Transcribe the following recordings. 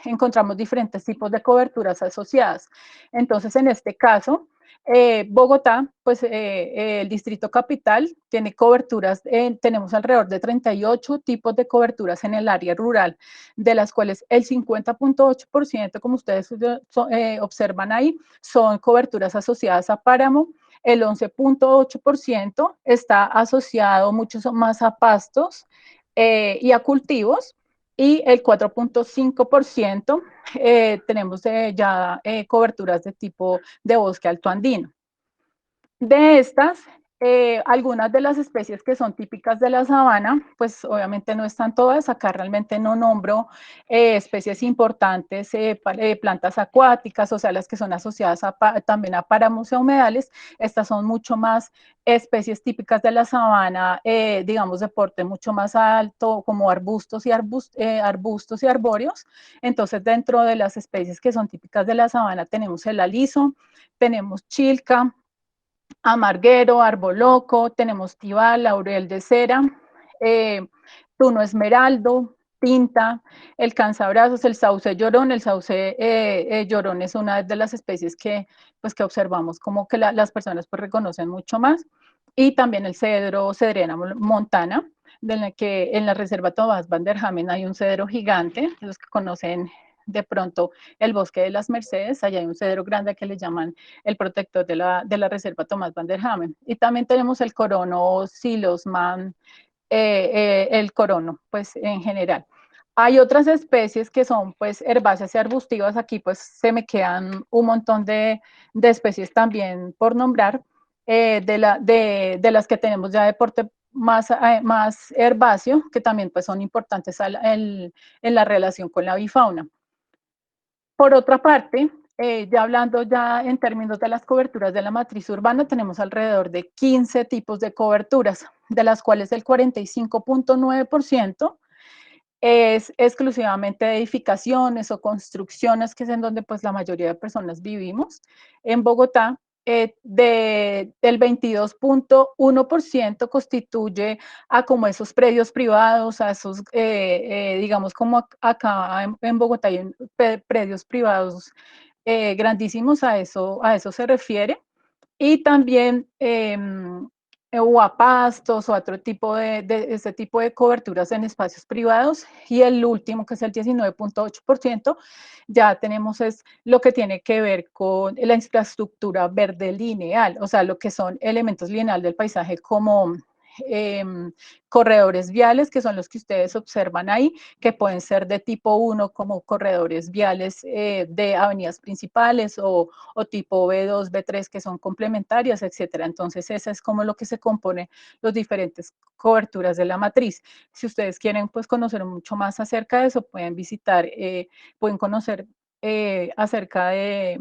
encontramos diferentes tipos de coberturas asociadas. Entonces, en este caso, Bogotá, pues el Distrito Capital tiene coberturas, tenemos alrededor de 38 tipos de coberturas en el área rural, de las cuales el 50.8%, como ustedes observan ahí, son coberturas asociadas a páramo. El 11.8% está asociado mucho más a pastos y a cultivos, y el 4.5% tenemos ya coberturas de tipo de bosque alto andino. De estas, algunas de las especies que son típicas de la sabana, pues obviamente no están todas, acá realmente no nombro especies importantes, plantas acuáticas, o sea, las que son asociadas también a páramos y a humedales. Estas son mucho más especies típicas de la sabana, digamos de porte mucho más alto, como arbustos y arbóreos. Entonces, dentro de las especies que son típicas de la sabana tenemos el aliso, tenemos chilca, amarguero, arboloco, tenemos tibal, laurel de cera, tuno esmeraldo, tinta, el cansabrazos, el sauce llorón. El sauce llorón es una de las especies pues, que observamos como que las personas pues, reconocen mucho más. Y también el cedro, cedrena montana, que en la reserva Tomás van der Hamen hay un cedro gigante, los que conocen de pronto el bosque de las Mercedes, allá hay un cedro grande que le llaman el protector de la reserva Tomás van der Hamen. Y también tenemos el corono silosman, el corono, pues en general. Hay otras especies que son pues herbáceas y arbustivas, aquí pues se me quedan un montón de especies también por nombrar, de las que tenemos ya de porte más herbáceo, que también pues son importantes en la relación con la bifauna. Por otra parte, ya hablando ya en términos de las coberturas de la matriz urbana, tenemos alrededor de 15 tipos de coberturas, de las cuales el 45.9% es exclusivamente de edificaciones o construcciones, que es en donde pues la mayoría de personas vivimos. En Bogotá, del 22.1% constituye a como esos predios privados, a esos, digamos como acá en Bogotá hay predios privados grandísimos, a eso se refiere. Y también o a pastos o a otro tipo este tipo de coberturas en espacios privados. Y el último, que es el 19.8%, ya tenemos es lo que tiene que ver con la infraestructura verde lineal, o sea, lo que son elementos lineales del paisaje como eh, corredores viales, que son los que ustedes observan ahí, que pueden ser de tipo 1 como corredores viales de avenidas principales, o tipo B2, B3, que son complementarias, etcétera. Entonces, esa es como lo que se compone los diferentes coberturas de la matriz. Si ustedes quieren pues conocer mucho más acerca de eso, pueden visitar, pueden conocer acerca de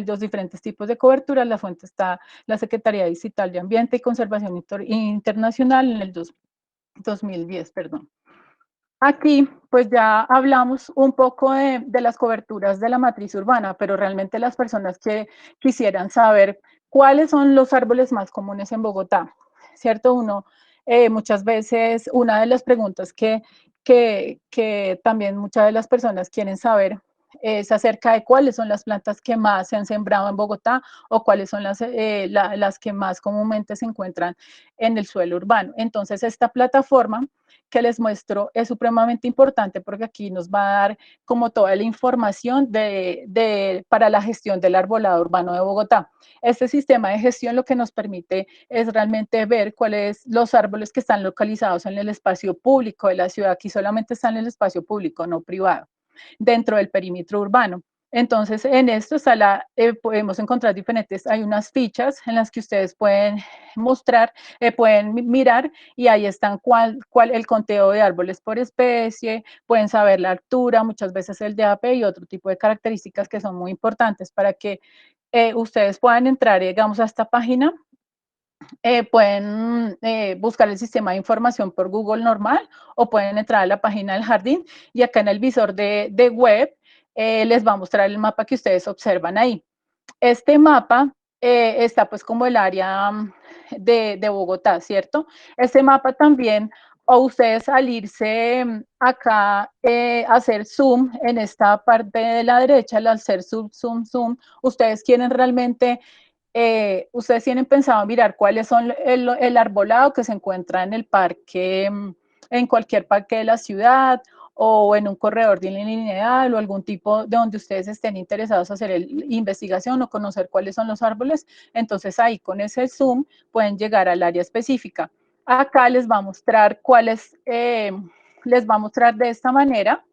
los diferentes tipos de cobertura. La fuente está la Secretaría Digital de Ambiente y Conservación Internacional en el 2010, perdón. Aquí, pues ya hablamos un poco de las coberturas de la matriz urbana, pero realmente las personas que quisieran saber cuáles son los árboles más comunes en Bogotá, ¿cierto? Muchas veces, una de las preguntas que también muchas de las personas quieren saber es acerca de cuáles son las plantas que más se han sembrado en Bogotá, o cuáles son las que más comúnmente se encuentran en el suelo urbano. Entonces, esta plataforma que les muestro es supremamente importante, porque aquí nos va a dar como toda la información para la gestión del arbolado urbano de Bogotá. Este sistema de gestión lo que nos permite es realmente ver cuáles los árboles que están localizados en el espacio público de la ciudad. Aquí solamente están en el espacio público, no privado, dentro del perímetro urbano. Entonces, en esto podemos encontrar hay unas fichas en las que ustedes pueden mostrar, pueden mirar, y ahí están el conteo de árboles por especie, pueden saber la altura, muchas veces el DAP y otro tipo de características que son muy importantes para que ustedes puedan entrar, digamos, a esta página. Pueden buscar el sistema de información por Google normal, o pueden entrar a la página del jardín, y acá en el visor de web les va a mostrar el mapa que ustedes observan ahí. Este mapa está pues como el área de Bogotá, ¿cierto? Este mapa también o ustedes salirse acá, hacer zoom en esta parte de la derecha, al hacer zoom, zoom, zoom, ustedes quieren realmente, ustedes tienen pensado mirar cuáles son el arbolado que se encuentra en el parque, en cualquier parque de la ciudad, o en un corredor de lineal, o algún tipo de donde ustedes estén interesados en hacer investigación o conocer cuáles son los árboles. Entonces ahí con ese zoom pueden llegar al área específica. Acá les va a mostrar cuáles, les va a mostrar de esta manera.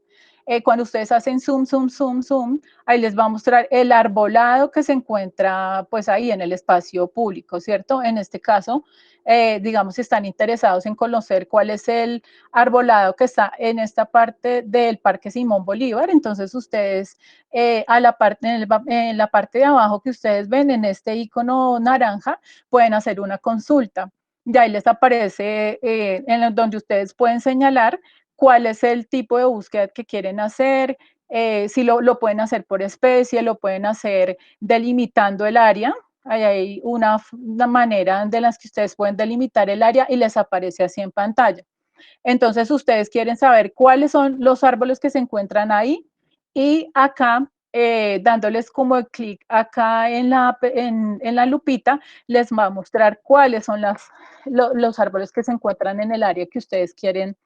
Cuando ustedes hacen zoom, zoom, zoom, zoom, ahí les va a mostrar el arbolado que se encuentra pues ahí en el espacio público, ¿cierto? En este caso, digamos, si están interesados en conocer cuál es el arbolado que está en esta parte del Parque Simón Bolívar, entonces ustedes a la parte, en la parte de abajo que ustedes ven en este icono naranja, pueden hacer una consulta. Y ahí les aparece en donde ustedes pueden señalar cuál es el tipo de búsqueda que quieren hacer, si lo pueden hacer por especie, lo pueden hacer delimitando el área. Ahí hay una manera de las que ustedes pueden delimitar el área y les aparece así en pantalla. Entonces, ustedes quieren saber cuáles son los árboles que se encuentran ahí y acá, dándoles como el clic acá en la lupita, les va a mostrar cuáles son los árboles que se encuentran en el área que ustedes quieren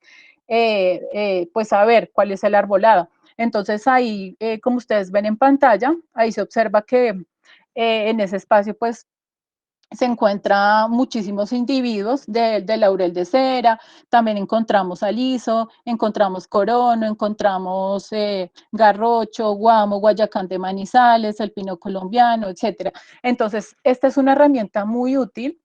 pues saber cuál es el arbolado. Entonces ahí, como ustedes ven en pantalla, ahí se observa que en ese espacio pues se encuentran muchísimos individuos de laurel de cera, también encontramos aliso, encontramos corono, encontramos garrocho, guamo, guayacán de manizales, el pino colombiano, etcétera. Entonces, esta es una herramienta muy útil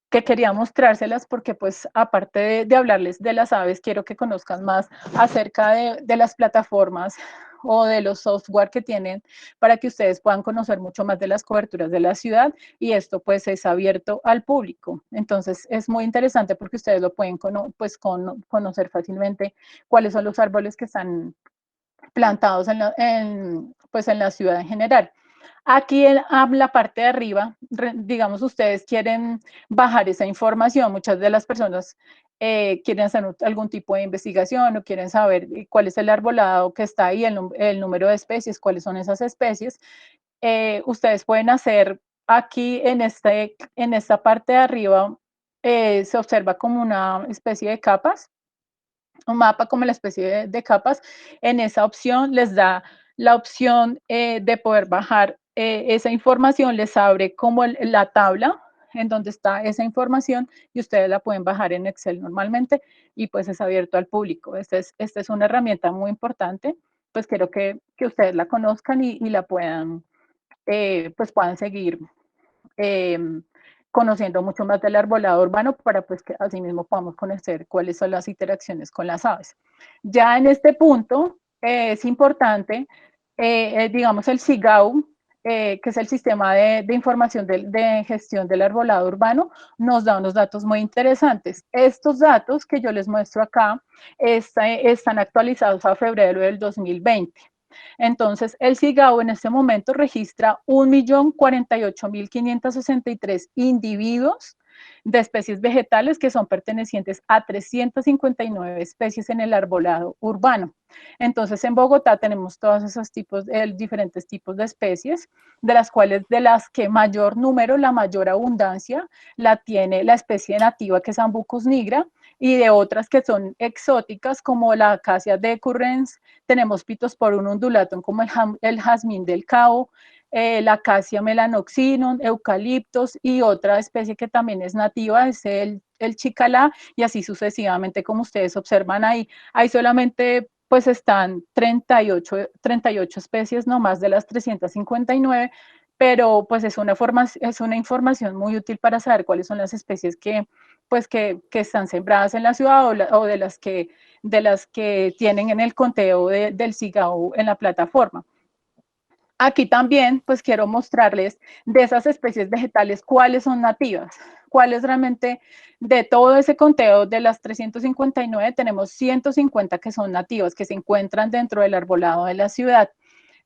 que quería mostrárselas porque pues aparte de hablarles de las aves, quiero que conozcan más acerca de las plataformas o de los software que tienen para que ustedes puedan conocer mucho más de las coberturas de la ciudad y esto pues es abierto al público. Entonces es muy interesante porque ustedes lo pueden conocer fácilmente cuáles son los árboles que están plantados pues en la ciudad en general. Aquí en la parte de arriba, digamos, ustedes quieren bajar esa información. Muchas de las personas quieren hacer algún tipo de investigación o quieren saber cuál es el arbolado que está ahí, el número de especies, cuáles son esas especies. Ustedes pueden hacer aquí en esta parte de arriba, se observa como una especie de capas, un mapa como la especie de capas. En esa opción les da la opción de poder bajar esa información, les abre como la tabla en donde está esa información y ustedes la pueden bajar en Excel normalmente y pues es abierto al público. Esta es una herramienta muy importante, pues quiero que ustedes la conozcan y la puedan, pues puedan seguir eh, conociendo mucho más del arbolado urbano para pues que así mismo podamos conocer cuáles son las interacciones con las aves. Ya en este punto es importante, digamos, el SIGAU, que es el Sistema de Información de Gestión del Arbolado Urbano, nos da unos datos muy interesantes. Estos datos que yo les muestro acá están actualizados a febrero del 2020. Entonces, el SIGAU en este momento registra 1.048.563 individuos de especies vegetales que son pertenecientes a 359 especies en el arbolado urbano. Entonces, en Bogotá tenemos todos esos tipos, diferentes tipos de especies, de las que mayor número, la mayor abundancia, la tiene la especie nativa que es Sambucus nigra, y de otras que son exóticas como la Acacia decurrens, tenemos Pittosporum undulatum como el jazmín del Cabo, la Acacia melanoxylon, eucaliptos y otra especie que también es nativa es el chicalá y así sucesivamente como ustedes observan ahí. Ahí solamente pues están 38 especies nomás de las 359, pero pues es una información muy útil para saber cuáles son las especies pues que están sembradas en la ciudad o de las que tienen en el conteo del SIGAU en la plataforma. Aquí también, pues quiero mostrarles de esas especies vegetales cuáles son nativas, cuáles realmente de todo ese conteo de las 359 tenemos 150 que son nativas, que se encuentran dentro del arbolado de la ciudad.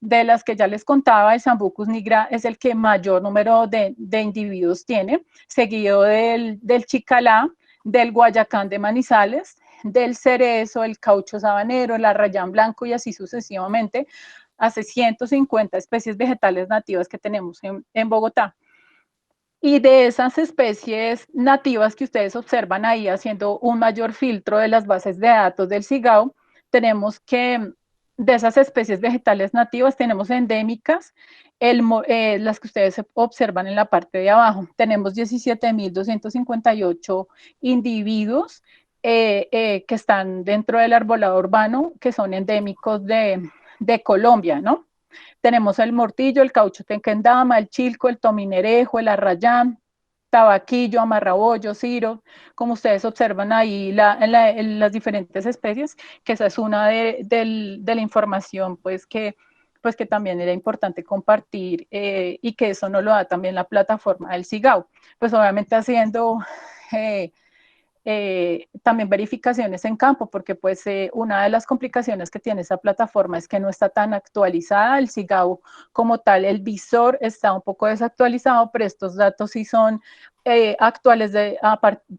De las que ya les contaba, el Sambucus nigra es el que mayor número de individuos tiene, seguido del chicalá, del guayacán de Manizales, del cerezo, el caucho sabanero, el arrayán blanco y así sucesivamente, hace 150 especies vegetales nativas que tenemos en Bogotá. Y de esas especies nativas que ustedes observan ahí haciendo un mayor filtro de las bases de datos del CIGAO, tenemos que de esas especies vegetales nativas tenemos endémicas, las que ustedes observan en la parte de abajo. Tenemos 17.258 individuos que están dentro del arbolado urbano, que son endémicos de Colombia, ¿no? Tenemos el mortillo, el caucho tequendama, el chilco, el tominerejo, el arrayán, tabaquillo, amarrabollo, ciro, como ustedes observan ahí en las diferentes especies, que esa es una de la información pues que también era importante compartir y que eso nos lo da también la plataforma del CIGAO. Pues obviamente haciendo también verificaciones en campo, porque pues una de las complicaciones que tiene esa plataforma es que no está tan actualizada, el CIGAO como tal, el visor está un poco desactualizado, pero estos datos sí son actuales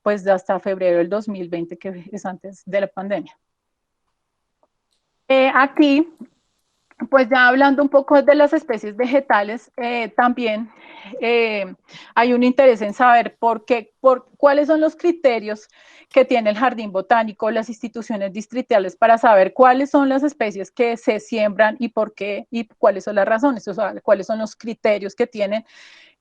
pues de hasta febrero del 2020, que es antes de la pandemia. Aquí pues ya hablando un poco de las especies vegetales, también hay un interés en saber cuáles son los criterios que tiene el Jardín Botánico, las instituciones distritales para saber cuáles son las especies que se siembran y por qué y cuáles son las razones, o sea, cuáles son los criterios que tiene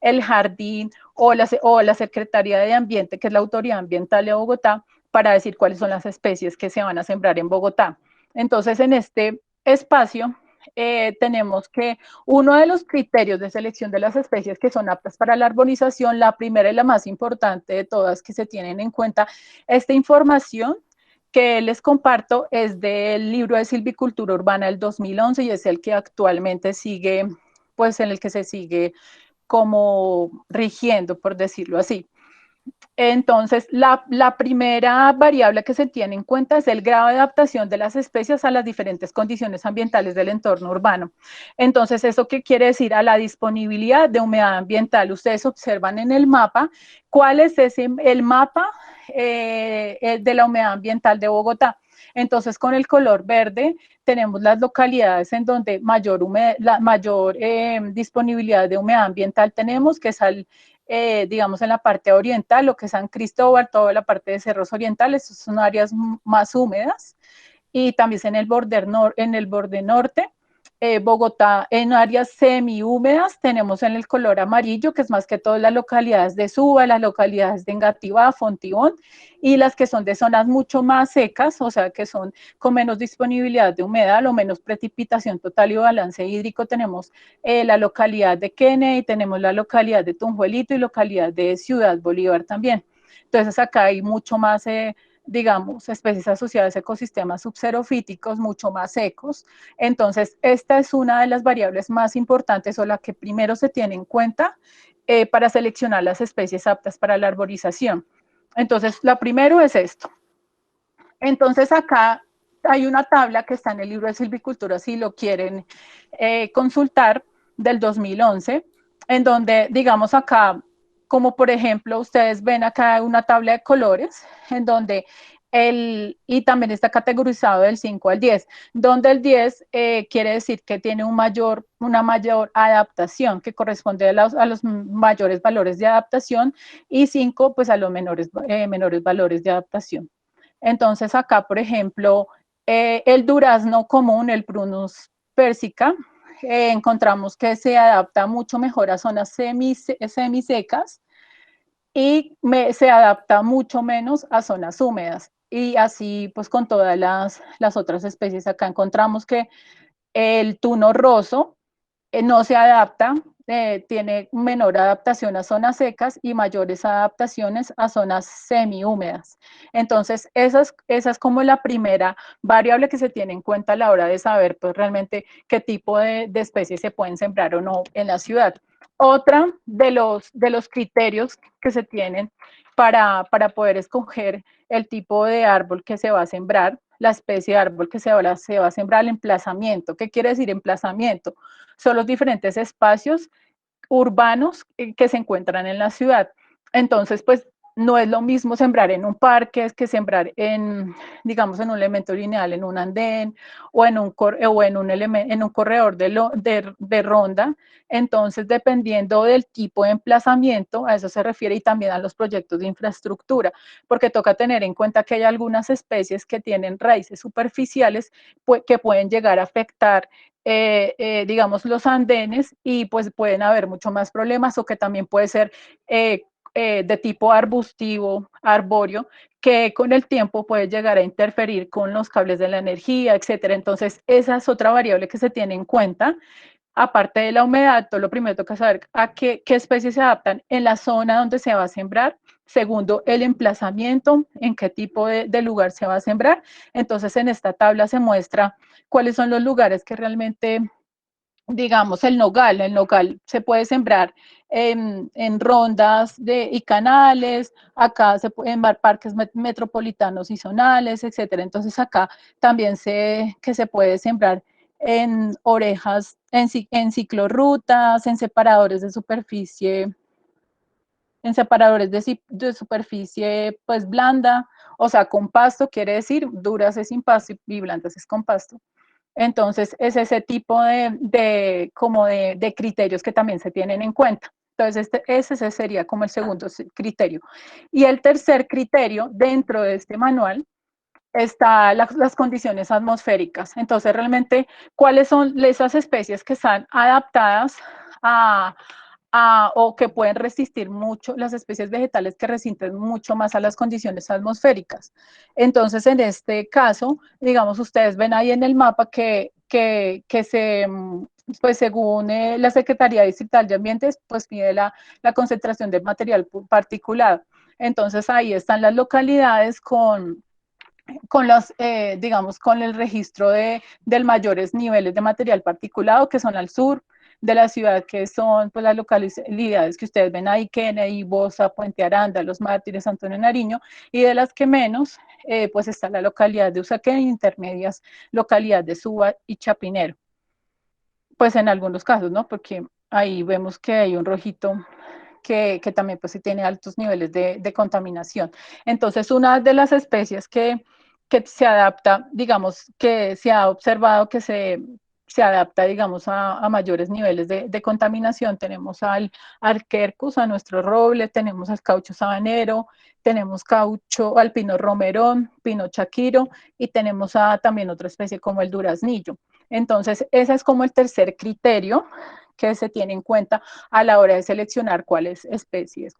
el jardín o la Secretaría de Ambiente, que es la Autoridad Ambiental de Bogotá, para decir cuáles son las especies que se van a sembrar en Bogotá. Entonces, en este espacio tenemos que uno de los criterios de selección de las especies que son aptas para la arborización, la primera y la más importante de todas que se tienen en cuenta, esta información que les comparto es del libro de silvicultura urbana del 2011 y es el que actualmente sigue, pues en el que se sigue como rigiendo, por decirlo así. Entonces, la primera variable que se tiene en cuenta es el grado de adaptación de las especies a las diferentes condiciones ambientales del entorno urbano. Entonces, ¿eso qué quiere decir? A la disponibilidad de humedad ambiental. Ustedes observan en el mapa cuál es el mapa de la humedad ambiental de Bogotá. Entonces, con el color verde tenemos las localidades en donde mayor disponibilidad de humedad ambiental tenemos, que es digamos, en la parte oriental, lo que es San Cristóbal, toda la parte de cerros orientales, son áreas más húmedas, y también en el borde norte. Bogotá en áreas semi-húmedas, tenemos en el color amarillo, que es más que todo las localidades de Suba, las localidades de Engativá, Fontibón, y las que son de zonas mucho más secas, o sea, que son con menos disponibilidad de humedad o menos precipitación total y balance hídrico, tenemos la localidad de Kennedy, tenemos la localidad de Tunjuelito y localidad de Ciudad Bolívar también. Entonces acá hay mucho más digamos, especies asociadas a ecosistemas subxerofíticos mucho más secos. Entonces, esta es una de las variables más importantes o la que primero se tiene en cuenta para seleccionar las especies aptas para la arborización. Entonces, lo primero es esto. Entonces, acá hay una tabla que está en el libro de silvicultura, si lo quieren consultar, del 2011, en donde, digamos, acá como por ejemplo, ustedes ven acá una tabla de colores en donde y también está categorizado del 5 al 10, donde el 10 quiere decir que tiene una mayor adaptación, que corresponde a los mayores valores de adaptación, y 5 pues a los menores valores de adaptación. Entonces acá, por ejemplo, el durazno común, el Prunus persica, encontramos que se adapta mucho mejor a zonas semisecas y se adapta mucho menos a zonas húmedas. Y así pues con todas las otras especies. Acá encontramos que el tuno roso no se adapta, tiene menor adaptación a zonas secas y mayores adaptaciones a zonas semihúmedas. Entonces, esa es como la primera variable que se tiene en cuenta a la hora de saber pues, realmente qué tipo de especies se pueden sembrar o no en la ciudad. Otra de los criterios que se tienen para poder escoger el tipo de árbol que se va a sembrar, la especie de árbol que se va a sembrar, el emplazamiento. ¿Qué quiere decir emplazamiento? Son los diferentes espacios urbanos que se encuentran en la ciudad. Entonces, pues no es lo mismo sembrar en un parque que sembrar digamos, en un elemento lineal, en un andén o en un corredor de ronda. Entonces, dependiendo del tipo de emplazamiento, a eso se refiere, y también a los proyectos de infraestructura, porque toca tener en cuenta que hay algunas especies que tienen raíces superficiales que pueden llegar a afectar digamos, los andenes, y pues pueden haber mucho más problemas, o que también puede ser de tipo arbustivo, arbóreo, que con el tiempo puede llegar a interferir con los cables de la energía, etcétera. Entonces, esa es otra variable que se tiene en cuenta. Aparte de la humedad, todo lo primero toca saber a qué especies se adaptan en la zona donde se va a sembrar. Segundo, el emplazamiento, en qué tipo de lugar se va a sembrar. Entonces, en esta tabla se muestra cuáles son los lugares que realmente, digamos, el nogal se puede sembrar en rondas y canales, acá se pueden ver parques metropolitanos y zonales, etcétera. Entonces acá también que se puede sembrar en orejas, en ciclorrutas, en separadores de superficie, de superficie pues blanda, o sea, con pasto, quiere decir, duras es sin pasto y blandas es con pasto. Entonces, es ese tipo de criterios que también se tienen en cuenta. Entonces, ese sería como el segundo criterio. Y el tercer criterio dentro de este manual está las condiciones atmosféricas. Entonces, realmente, ¿cuáles son esas especies que están adaptadas a, o que pueden resistir mucho, las especies vegetales que resisten mucho más a las condiciones atmosféricas? Entonces, en este caso, digamos, ustedes ven ahí en el mapa pues según la Secretaría Distrital de Ambientes, pues mide la concentración de material particulado. Entonces, ahí están las localidades digamos, con el registro del mayores niveles de material particulado, que son al sur de la ciudad, que son pues las localidades que ustedes ven ahí: Kennedy, Bosa, Puente Aranda, Los Mártires, Antonio Nariño, y de las que menos, pues está la localidad de Usaquén, intermedias localidad de Suba y Chapinero, pues en algunos casos, ¿no? Porque ahí vemos que hay un rojito que también pues sí tiene altos niveles de contaminación. Entonces, una de las especies que se adapta, digamos, que se ha observado que se adapta, digamos, a mayores niveles de contaminación, tenemos al Arquercus, a nuestro roble, tenemos al caucho sabanero, tenemos caucho alpino romerón, pino chaquiro, y tenemos también otra especie como el duraznillo. Entonces, ese es como el tercer criterio que se tiene en cuenta a la hora de seleccionar cuáles especies,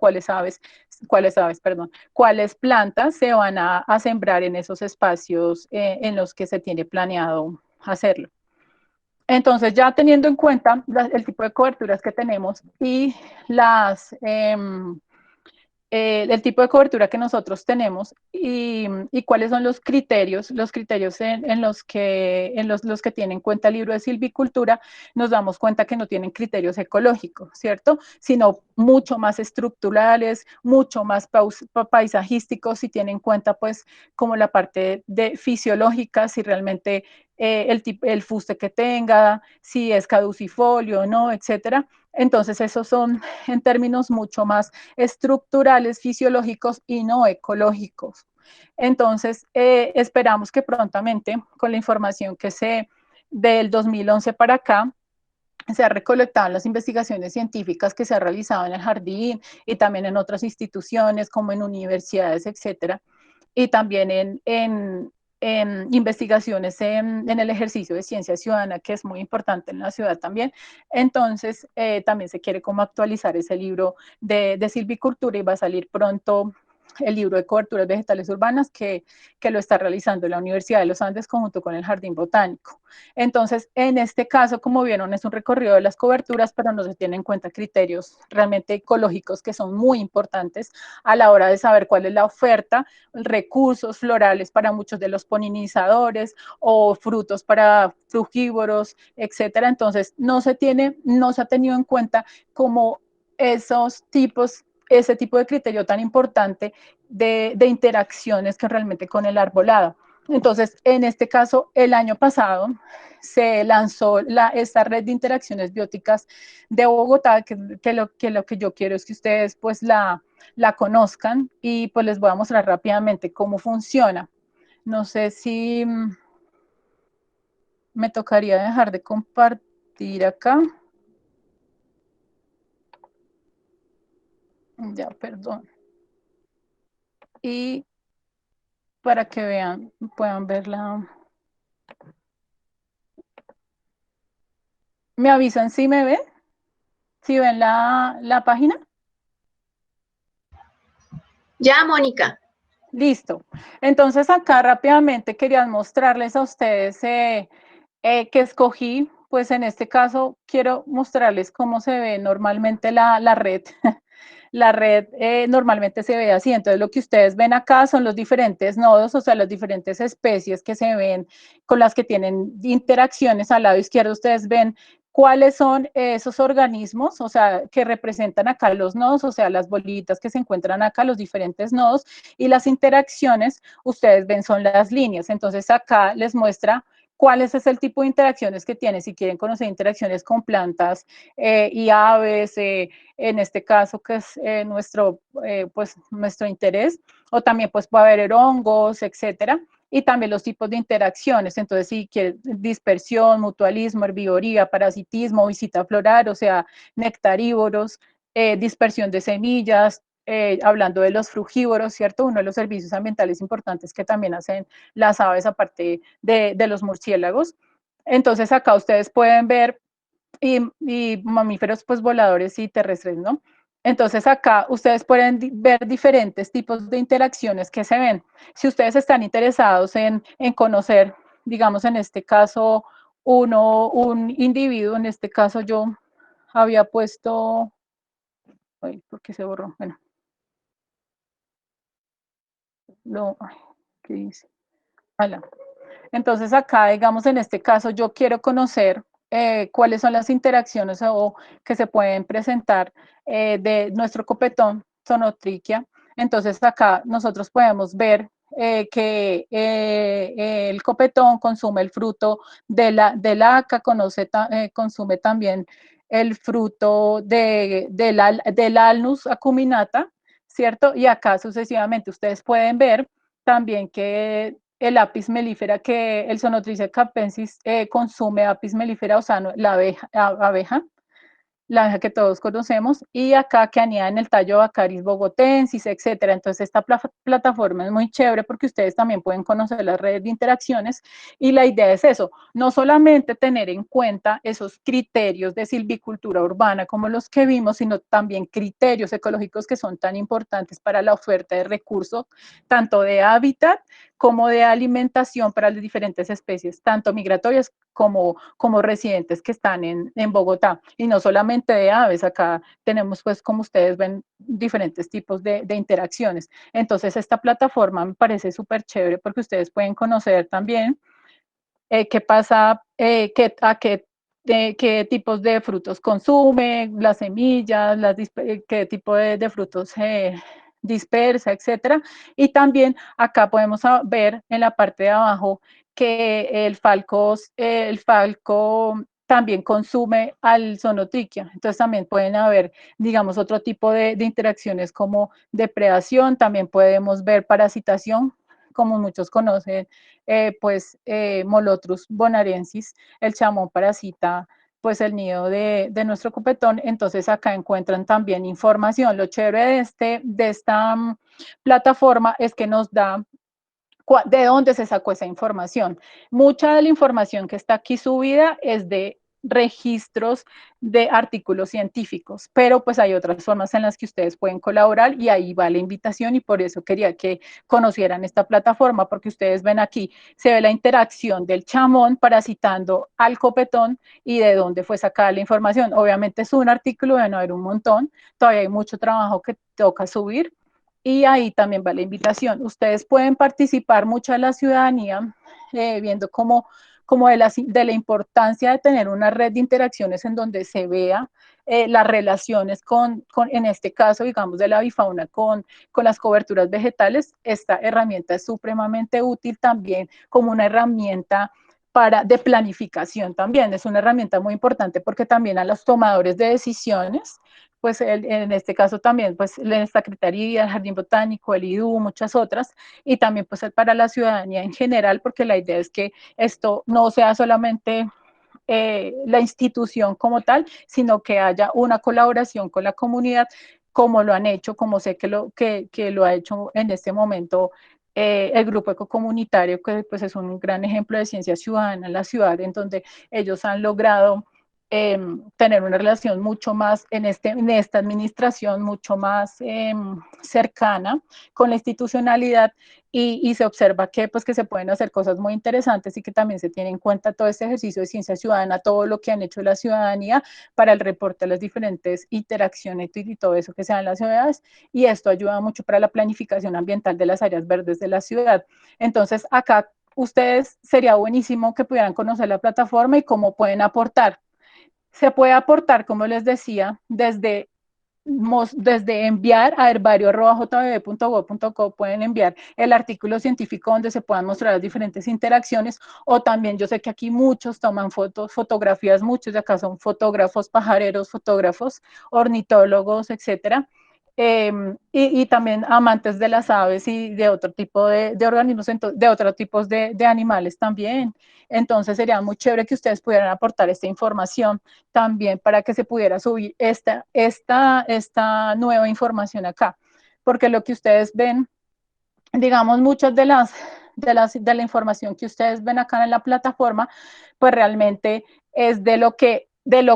perdón, cuáles plantas se van a sembrar en esos espacios en los que se tiene planeado hacerlo. Entonces, ya teniendo en cuenta el tipo de coberturas que tenemos y el tipo de cobertura que nosotros tenemos, y cuáles son los criterios en los que tienen en cuenta el libro de silvicultura, nos damos cuenta que no tienen criterios ecológicos, ¿cierto? Sino mucho más estructurales, mucho más paisajísticos, y tienen en cuenta pues como la parte fisiológica, si realmente el fuste que tenga, si es caducifolio o no, etcétera. Entonces, esos son en términos mucho más estructurales, fisiológicos y no ecológicos. Entonces, esperamos que prontamente, con la información del 2011 para acá, se ha recolectado en las investigaciones científicas que se ha realizado en el jardín y también en otras instituciones como en universidades, etcétera, y también en investigaciones en el ejercicio de ciencia ciudadana, que es muy importante en la ciudad también. Entonces, también se quiere como actualizar ese libro de silvicultura, y va a salir pronto el libro de coberturas vegetales urbanas que lo está realizando la Universidad de los Andes conjunto con el Jardín Botánico. Entonces, en este caso, como vieron, es un recorrido de las coberturas, pero no se tienen en cuenta criterios realmente ecológicos que son muy importantes a la hora de saber cuál es la oferta, recursos florales para muchos de los polinizadores o frutos para frugívoros, etcétera. Entonces, no se ha tenido en cuenta como ese tipo de criterio tan importante de interacciones que realmente con el arbolado. Entonces, en este caso, el año pasado se lanzó esta red de interacciones bióticas de Bogotá, lo que yo quiero es que ustedes pues la conozcan y pues les voy a mostrar rápidamente cómo funciona. No sé si me tocaría dejar de compartir acá. Ya, perdón. Y para que vean, puedan ver la... ¿Me avisan si me ven? ¿Si ven la página? Ya, Mónica. Listo. Entonces acá rápidamente quería mostrarles a ustedes que escogí, pues en este caso quiero mostrarles cómo se ve normalmente la red. La red normalmente se ve así, entonces lo que ustedes ven acá son los diferentes nodos, o sea, las diferentes especies que se ven con las que tienen interacciones. Al lado izquierdo ustedes ven cuáles son esos organismos, o sea, que representan acá los nodos, o sea, las bolitas que se encuentran acá, los diferentes nodos, y las interacciones, ustedes ven, son las líneas. Entonces acá les muestra cuál es el tipo de interacciones que tiene. Si quieren conocer interacciones con plantas y aves, en este caso que es pues, nuestro interés, o también pues puede haber hongos, etcétera, y también los tipos de interacciones. Entonces, si quieres dispersión, mutualismo, herbivoría, parasitismo, visita floral, o sea, nectarívoros, dispersión de semillas, hablando de los frugívoros, ¿cierto? Uno de los servicios ambientales importantes que también hacen las aves, aparte de los murciélagos. Entonces, acá ustedes pueden ver y mamíferos pues voladores y terrestres, ¿no? Entonces acá ustedes pueden ver diferentes tipos de interacciones que se ven. Si ustedes están interesados en conocer, digamos en este caso, un individuo, en este caso yo había puesto, ay, ¿por qué se borró? Bueno, ay, ¿qué dice? Hola. Entonces acá, digamos, en este caso, yo quiero conocer cuáles son las interacciones o que se pueden presentar de nuestro copetón Sonotrichia. Entonces acá nosotros podemos ver que el copetón consume el fruto de la aca, consume también el fruto del alnus acuminata, ¿cierto? Y acá sucesivamente ustedes pueden ver también que el apis mellifera, que el Sonotrichia capensis consume apis mellifera, o sea, la abeja, la abeja que todos conocemos, y acá que anida en el tallo Baccharis bogotensis, etcétera. Entonces, esta plataforma es muy chévere porque ustedes también pueden conocer las redes de interacciones y la idea es eso, no solamente tener en cuenta esos criterios de silvicultura urbana como los que vimos, sino también criterios ecológicos que son tan importantes para la oferta de recursos, tanto de hábitat como de alimentación para las diferentes especies, tanto migratorias como residentes que están en Bogotá. Y no solamente de aves, acá tenemos pues como ustedes ven diferentes tipos de interacciones. Entonces esta plataforma me parece súper chévere porque ustedes pueden conocer también qué pasa, qué tipos de frutos consume, las semillas, qué tipo de frutos dispersa, etcétera. Y también acá podemos ver en la parte de abajo que el falco también consume al Sonotrichia. Entonces también pueden haber, digamos, otro tipo de interacciones como depredación, también podemos ver parasitación, como muchos conocen, Molotrus bonarensis, el chamón parasita pues el nido de nuestro copetón. Entonces acá encuentran también información. Lo chévere de esta plataforma es que nos da de dónde se sacó esa información. Mucha de la información que está aquí subida es de registros de artículos científicos, pero pues hay otras formas en las que ustedes pueden colaborar y ahí va la invitación y por eso quería que conocieran esta plataforma porque ustedes ven aquí, se ve la interacción del chamón parasitando al copetón y de dónde fue sacada la información. Obviamente es un artículo, deben haber un montón, todavía hay mucho trabajo que toca subir, y ahí también va la invitación. Ustedes pueden participar mucho a la ciudadanía viendo como de la importancia de tener una red de interacciones en donde se vea las relaciones en este caso, digamos, de la avifauna con las coberturas vegetales. Esta herramienta es supremamente útil también como una herramienta de planificación también. Es una herramienta muy importante porque también a los tomadores de decisiones, pues en este caso también, pues la Secretaría, el Jardín Botánico, el IDU, muchas otras, y también pues para la ciudadanía en general, porque la idea es que esto no sea solamente la institución como tal, sino que haya una colaboración con la comunidad, como lo han hecho, como sé que lo ha hecho en este momento el grupo ecocomunitario, que pues es un gran ejemplo de ciencia ciudadana en la ciudad, en donde ellos han logrado tener una relación mucho más en esta administración, mucho más cercana con la institucionalidad, y se observa pues, que se pueden hacer cosas muy interesantes y que también se tiene en cuenta todo este ejercicio de ciencia ciudadana, todo lo que han hecho la ciudadanía para el reporte de las diferentes interacciones y todo eso que se da en las ciudades, y esto ayuda mucho para la planificación ambiental de las áreas verdes de la ciudad. Entonces, acá ustedes sería buenísimo que pudieran conocer la plataforma y cómo pueden aportar. Se puede aportar, como les decía, desde enviar a herbario@jbb.gov.co, pueden enviar el artículo científico donde se puedan mostrar las diferentes interacciones, o también yo sé que aquí muchos toman fotografías, muchos de acá son fotógrafos, pajareros, fotógrafos, ornitólogos, etcétera. Y también amantes de las aves y de otro tipo de organismos, de otros tipos de animales también. Entonces sería muy chévere que ustedes pudieran aportar esta información también para que se pudiera subir esta nueva información acá. Porque lo que ustedes ven, digamos, muchas de la información que ustedes ven acá en la plataforma, pues realmente es de lo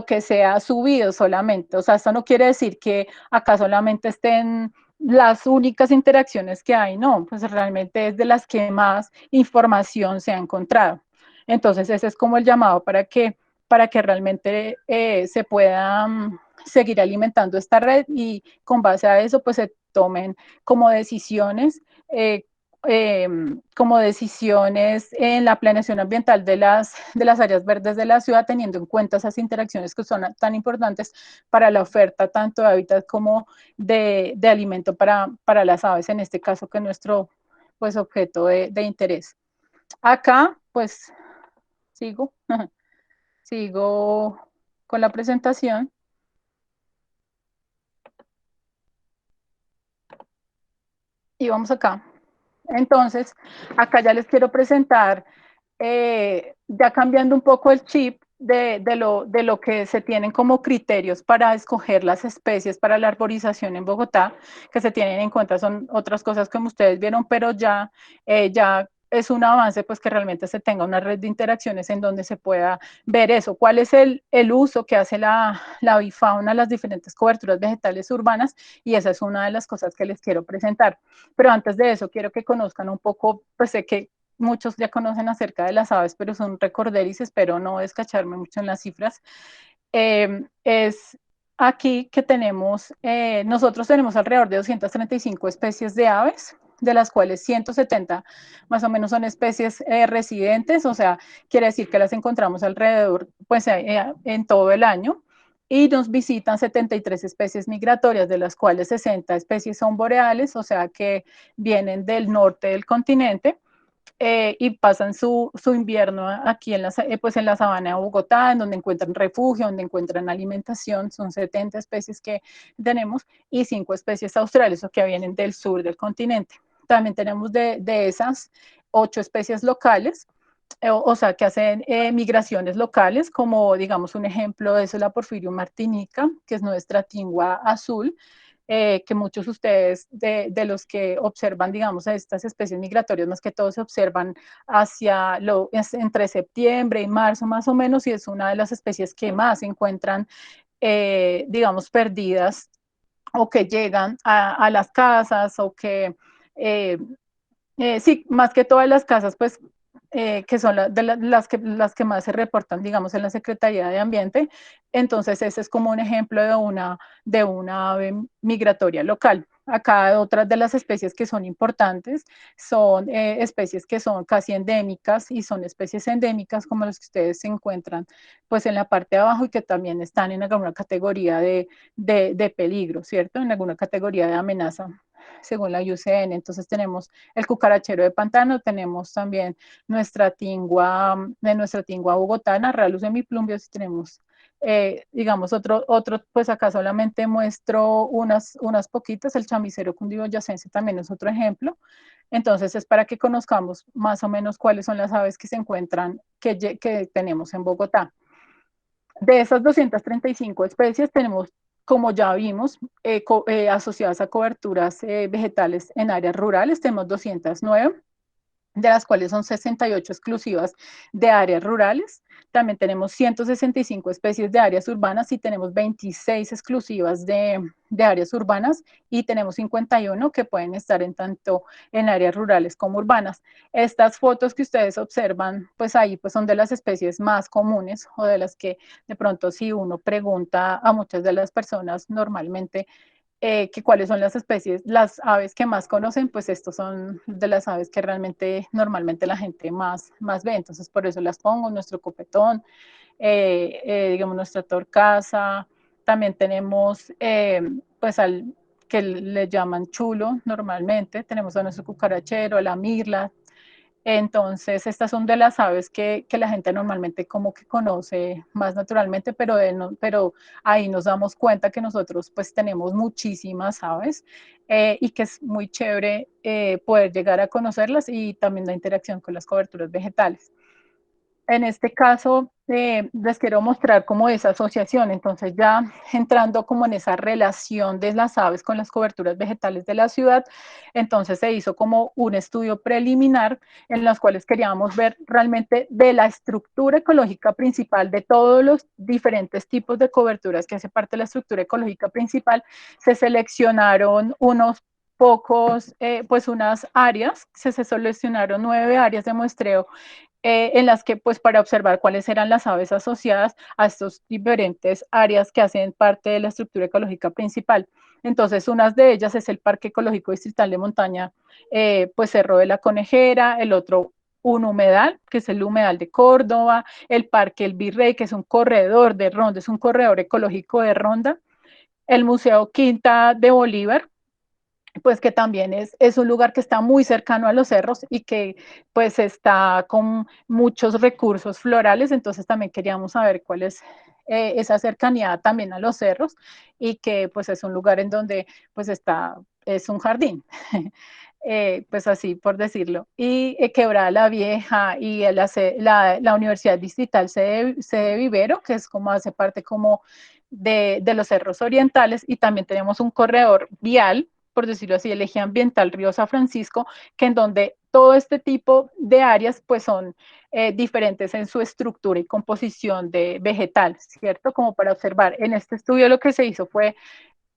que se ha subido solamente. O sea, esto no quiere decir que acá solamente estén las únicas interacciones que hay, no, pues realmente es de las que más información se ha encontrado. Entonces, ese es como el llamado para que realmente se pueda seguir alimentando esta red, y con base a eso, pues se tomen como decisiones eh, como decisiones en la planeación ambiental de las áreas verdes de la ciudad, teniendo en cuenta esas interacciones que son tan importantes para la oferta tanto de hábitat como de alimento para las aves, en este caso que es nuestro pues, objeto de interés. Acá, pues, sigo, sigo con la presentación. Y vamos acá. Entonces, acá ya les quiero presentar, ya cambiando un poco el chip de lo que se tienen como criterios para escoger las especies para la arborización en Bogotá, que se tienen en cuenta son otras cosas como ustedes vieron, pero ya es un avance, pues que realmente se tenga una red de interacciones en donde se pueda ver eso, cuál es el uso que hace la avifauna, las diferentes coberturas vegetales urbanas, y esa es una de las cosas que les quiero presentar. Pero antes de eso, quiero que conozcan un poco, pues sé que muchos ya conocen acerca de las aves, pero son recorderis, espero no descacharme mucho en las cifras. Es aquí que nosotros tenemos alrededor de 235 especies de aves, de las cuales 170 más o menos son especies residentes, o sea, quiere decir que las encontramos alrededor, pues en todo el año, y nos visitan 73 especies migratorias, de las cuales 60 especies son boreales, o sea que vienen del norte del continente, y pasan su invierno aquí pues en la sabana de Bogotá, en donde encuentran refugio, donde encuentran alimentación. Son 70 especies que tenemos, y 5 especies australes, o que vienen del sur del continente. También tenemos de esas 8 especies locales, o sea, que hacen migraciones locales, como digamos un ejemplo de eso es la Porphyrium martinica, que es nuestra tingua azul, que muchos de ustedes, de los que observan, digamos, a estas especies migratorias, más que todo se observan entre septiembre y marzo más o menos, y es una de las especies que más se encuentran, digamos, perdidas, o que llegan a las casas, o que eh, sí, más que todas las casas, pues, que son las que más se reportan, digamos, en la Secretaría de Ambiente. Entonces, ese es como un ejemplo de una ave migratoria local. acá otras de las especies que son importantes son especies que son casi endémicas y son especies endémicas como las que ustedes se encuentran pues en la parte de abajo y que también están en alguna categoría de peligro, ¿cierto? En alguna categoría de amenaza según la IUCN. Entonces tenemos el cucarachero de pantano, tenemos también nuestra tingua bogotana, Rallus hemiplumbios, y tenemos digamos, pues acá solamente muestro unas poquitas, el chamisero cundiboyacense también es otro ejemplo. Entonces es para que conozcamos más o menos cuáles son las aves que se encuentran, que tenemos en Bogotá. De esas 235 especies tenemos, como ya vimos, asociadas a coberturas vegetales en áreas rurales, tenemos 209, de las cuales son 68 exclusivas de áreas rurales. También tenemos 165 especies de áreas urbanas y tenemos 26 exclusivas de áreas urbanas y tenemos 51 que pueden estar en tanto en áreas rurales como urbanas. Estas fotos que ustedes observan, pues ahí pues son de las especies más comunes o de las que de pronto si uno pregunta a muchas de las personas normalmente que cuáles son las especies, las aves que más conocen, pues estos son de las aves que realmente normalmente la gente más ve, entonces por eso las pongo, nuestro copetón, digamos nuestra torcaza, también tenemos pues al que le llaman chulo normalmente, tenemos a nuestro cucarachero, a la mirla, entonces, estas son de las aves que la gente normalmente como que conoce más naturalmente, pero ahí nos damos cuenta que nosotros pues tenemos muchísimas aves y que es muy chévere poder llegar a conocerlas y también la interacción con las coberturas vegetales. En este caso, les quiero mostrar como esa asociación, entonces ya entrando como en esa relación de las aves con las coberturas vegetales de la ciudad, entonces se hizo como un estudio preliminar en los cuales queríamos ver realmente de la estructura ecológica principal de todos los diferentes tipos de coberturas que hace parte de la estructura ecológica principal, se seleccionaron unos pocos, pues unas áreas, se seleccionaron 9 áreas de muestreo en las que pues para observar cuáles eran las aves asociadas a estos diferentes áreas que hacen parte de la estructura ecológica principal. Entonces, una de ellas es el Parque Ecológico Distrital de Montaña, pues Cerro de la Conejera, el otro un humedal, que es el humedal de Córdoba, el Parque El Virrey, que es un corredor de ronda, es un corredor ecológico de ronda, el Museo Quinta de Bolívar, pues que también es un lugar que está muy cercano a los cerros y que pues está con muchos recursos florales, entonces también queríamos saber cuál es esa cercanía también a los cerros y que pues es un lugar en donde pues es un jardín. Pues así por decirlo, y Quebrada la Vieja y la Universidad Distrital sede Vivero, que es como hace parte como de los cerros orientales, y también tenemos un corredor vial, por decirlo así, el eje ambiental Río San Francisco, que en donde todo este tipo de áreas pues son diferentes en su estructura y composición de vegetales, ¿cierto? Como para observar. En este estudio lo que se hizo fue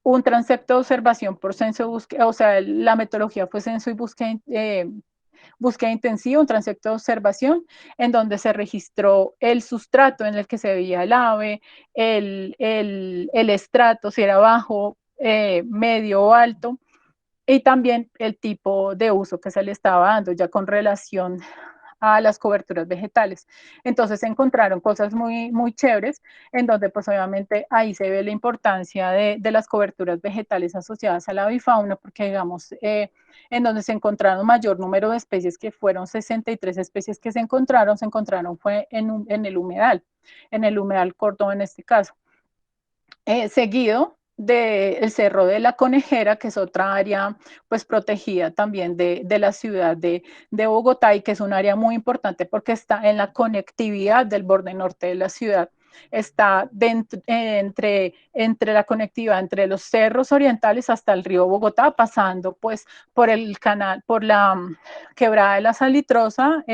un transecto de observación por censo búsqueda, o sea, la metodología fue censo y búsqueda intensiva, un transecto de observación, en donde se registró el sustrato en el que se veía el ave, el estrato, si era bajo, medio o alto, y también el tipo de uso que se le estaba dando ya con relación a las coberturas vegetales. Entonces se encontraron cosas muy chéveres, en donde pues obviamente ahí se ve la importancia de las coberturas vegetales asociadas a la avifauna, porque digamos, en donde se encontraron mayor número de especies, que fueron 63 especies que se encontraron fue en el humedal Córdoba en este caso. Seguido del Cerro de la Conejera, que es otra área pues protegida también de la ciudad de Bogotá y que es un área muy importante porque está en la conectividad del borde norte de la ciudad. Está entre la conectividad entre los cerros orientales hasta el río Bogotá, pasando pues por el canal, por la quebrada de la Salitrosa,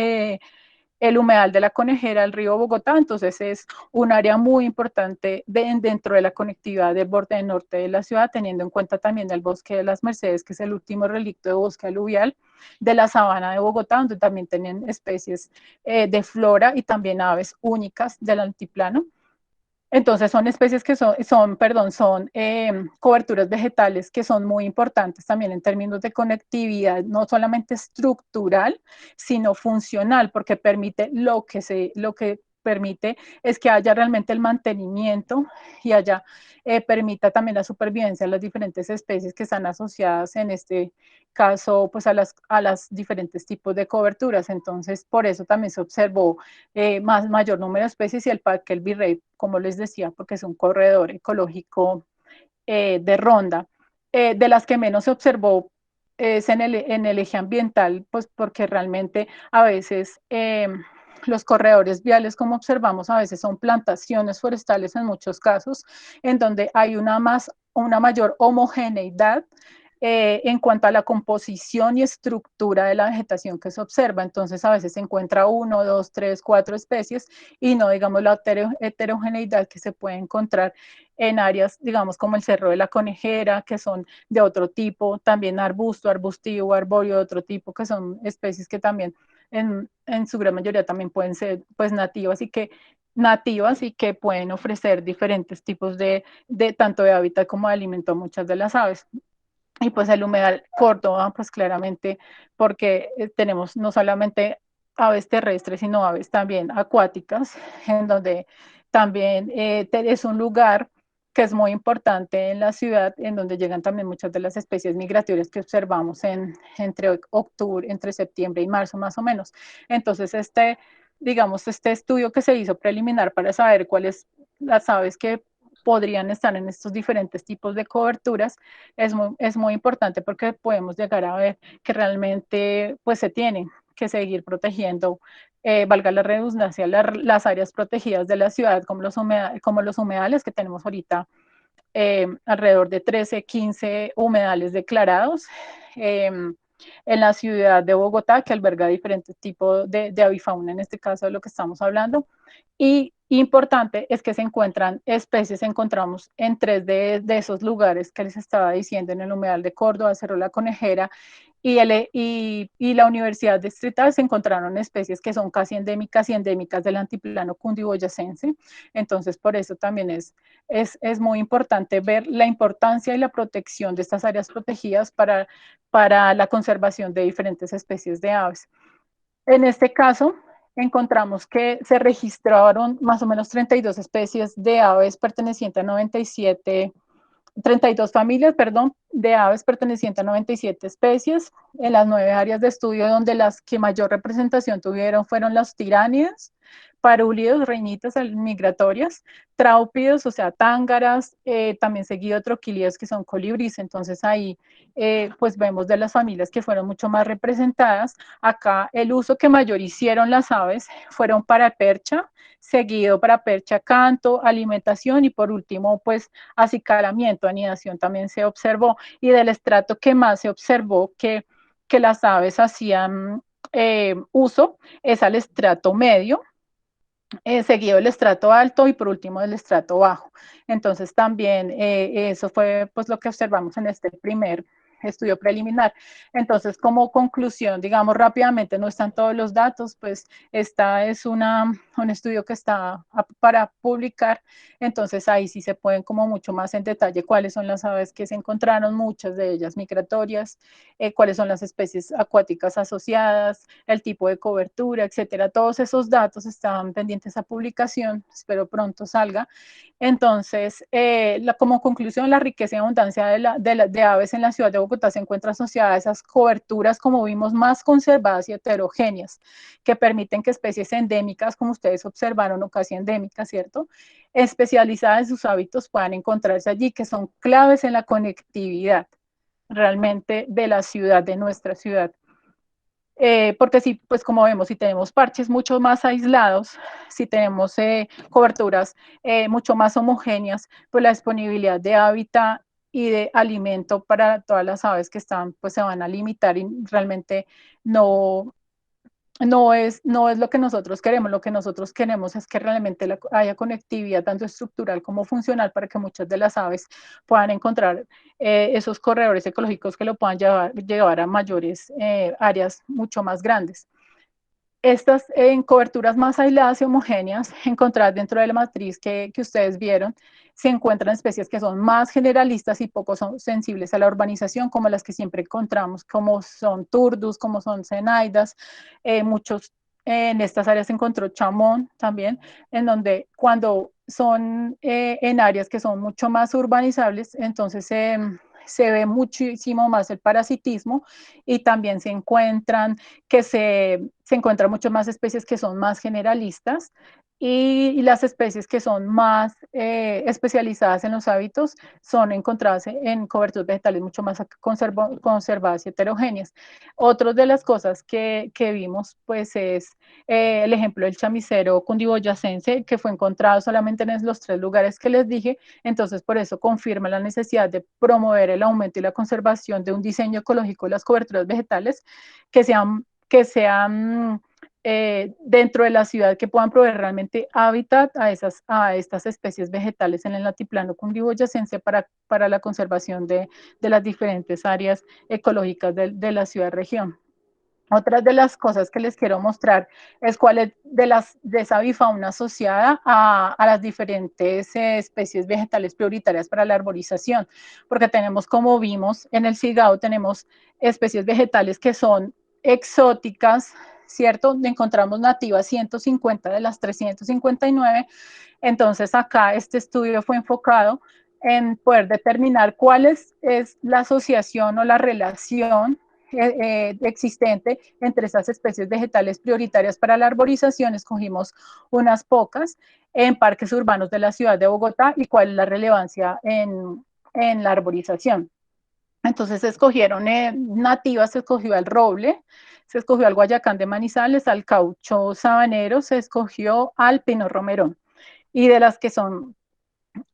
el humedal de la Conejera, el río Bogotá, entonces es un área muy importante dentro de la conectividad del borde norte de la ciudad, teniendo en cuenta también el bosque de las Mercedes, que es el último relicto de bosque aluvial de la sabana de Bogotá, donde también tienen especies de flora y también aves únicas del altiplano. Entonces son especies que son coberturas vegetales que son muy importantes también en términos de conectividad, no solamente estructural, sino funcional, porque permite lo que permite es que haya realmente el mantenimiento y permita también la supervivencia de las diferentes especies que están asociadas en este caso pues a las diferentes tipos de coberturas. Entonces por eso también se observó mayor número de especies y el Parque El Virrey, como les decía, porque es un corredor ecológico de ronda. De las que menos se observó es en el eje ambiental, pues porque realmente a veces los corredores viales, como observamos, a veces son plantaciones forestales en muchos casos, en donde hay una mayor homogeneidad en cuanto a la composición y estructura de la vegetación que se observa. Entonces, a veces se encuentra uno, dos, tres, cuatro especies y no, digamos, la heterogeneidad que se puede encontrar en áreas, digamos, como el Cerro de la Conejera, que son de otro tipo, también arbusto, arbustivo, arbóreo de otro tipo, que son especies que también en su gran mayoría también pueden ser pues nativas y que pueden ofrecer diferentes tipos de tanto de hábitat como de alimento a muchas de las aves. Y pues el humedal Córdoba, pues claramente, porque tenemos no solamente aves terrestres, sino aves también acuáticas, en donde también es un lugar que es muy importante en la ciudad, en donde llegan también muchas de las especies migratorias que observamos entre septiembre y marzo más o menos. Entonces, digamos, este estudio que se hizo preliminar para saber cuáles las aves que podrían estar en estos diferentes tipos de coberturas, es muy importante porque podemos llegar a ver que realmente pues se tienen que seguir protegiendo, valga la redundancia, las áreas protegidas de la ciudad, como los humedales que tenemos ahorita, alrededor de 13, 15 humedales declarados. En la ciudad de Bogotá, que alberga diferentes tipos de avifauna, en este caso de lo que estamos hablando. Y importante es que se encuentran especies, encontramos en tres de esos lugares que les estaba diciendo, en el humedal de Córdoba, Cerro La Conejera y la Universidad Distrital, se encontraron especies que son casi endémicas y endémicas del antiplano cundiboyacense. Entonces, por eso también es muy importante ver la importancia y la protección de estas áreas protegidas para la conservación de diferentes especies de aves. En este caso, encontramos que se registraron más o menos 32 especies de aves pertenecientes a 97, 32 familias, perdón, de aves pertenecientes a 97 especies en las 9 áreas de estudio, donde las que mayor representación tuvieron fueron las tiránidas, parúlidos, reinitas migratorias, tráupidos, o sea, tángaras, también seguido troquilidos, que son colibríes. Entonces ahí pues vemos de las familias que fueron mucho más representadas. Acá el uso que mayor hicieron las aves fueron para percha, seguido para percha, canto, alimentación y por último pues acicalamiento, anidación también se observó. Y del estrato que más se observó que las aves hacían uso es al estrato medio, seguido el estrato alto y por último el estrato bajo. Entonces también eso fue pues lo que observamos en este primer estudio preliminar. Entonces, como conclusión, digamos rápidamente, no están todos los datos, pues esta es un estudio que está para publicar, entonces ahí sí se pueden como mucho más en detalle cuáles son las aves que se encontraron, muchas de ellas migratorias, cuáles son las especies acuáticas asociadas, el tipo de cobertura, etcétera. Todos esos datos están pendientes a publicación, espero pronto salga. Entonces, como conclusión, la riqueza y abundancia de aves en la ciudad de Bogotá se encuentra asociada a esas coberturas, como vimos, más conservadas y heterogéneas, que permiten que especies endémicas, como ustedes observaron, o casi endémicas, ¿cierto?, especializadas en sus hábitos puedan encontrarse allí, que son claves en la conectividad realmente de la ciudad, de nuestra ciudad. Porque si, pues como vemos, si tenemos parches mucho más aislados, si tenemos coberturas mucho más homogéneas, pues la disponibilidad de hábitat y de alimento para todas las aves que están, pues se van a limitar y realmente no, no es lo que nosotros queremos. Lo que nosotros queremos es que realmente haya conectividad tanto estructural como funcional para que muchas de las aves puedan encontrar esos corredores ecológicos que lo puedan llevar a mayores áreas mucho más grandes. Estas en coberturas más aisladas y homogéneas encontradas dentro de la matriz que ustedes vieron, se encuentran especies que son más generalistas y poco son sensibles a la urbanización, como las que siempre encontramos, como son turdus, como son cenaidas, muchos en estas áreas se encontró chamón también, en donde cuando son en áreas que son mucho más urbanizables, entonces se ve muchísimo más el parasitismo y también se encuentran que se encuentran mucho más especies que son más generalistas y las especies que son más especializadas en los hábitos son encontradas en coberturas vegetales mucho más conservadas y heterogéneas. Otra de las cosas que vimos pues es el ejemplo del chamicero cundiboyacense que fue encontrado solamente en los 3 lugares que les dije, entonces por eso confirma la necesidad de promover el aumento y la conservación de un diseño ecológico de las coberturas vegetales que sean dentro de la ciudad que puedan proveer realmente hábitat a estas especies vegetales en el altiplano cundiboyacense para la conservación de las diferentes áreas ecológicas de la ciudad-región. Otra de las cosas que les quiero mostrar es cuál es de esa bifauna asociada a las diferentes especies vegetales prioritarias para la arborización, porque tenemos, como vimos en el Cigao, tenemos especies vegetales que son exóticas, ¿cierto? Encontramos nativas 150 de las 359, entonces acá este estudio fue enfocado en poder determinar cuál es la asociación o la relación existente entre esas especies vegetales prioritarias para la arborización. Escogimos unas pocas en parques urbanos de la ciudad de Bogotá y cuál es la relevancia en la arborización. Entonces se escogieron nativas, se escogió el roble, se escogió al guayacán de Manizales, al caucho sabanero, se escogió al pino romerón. Y de las que son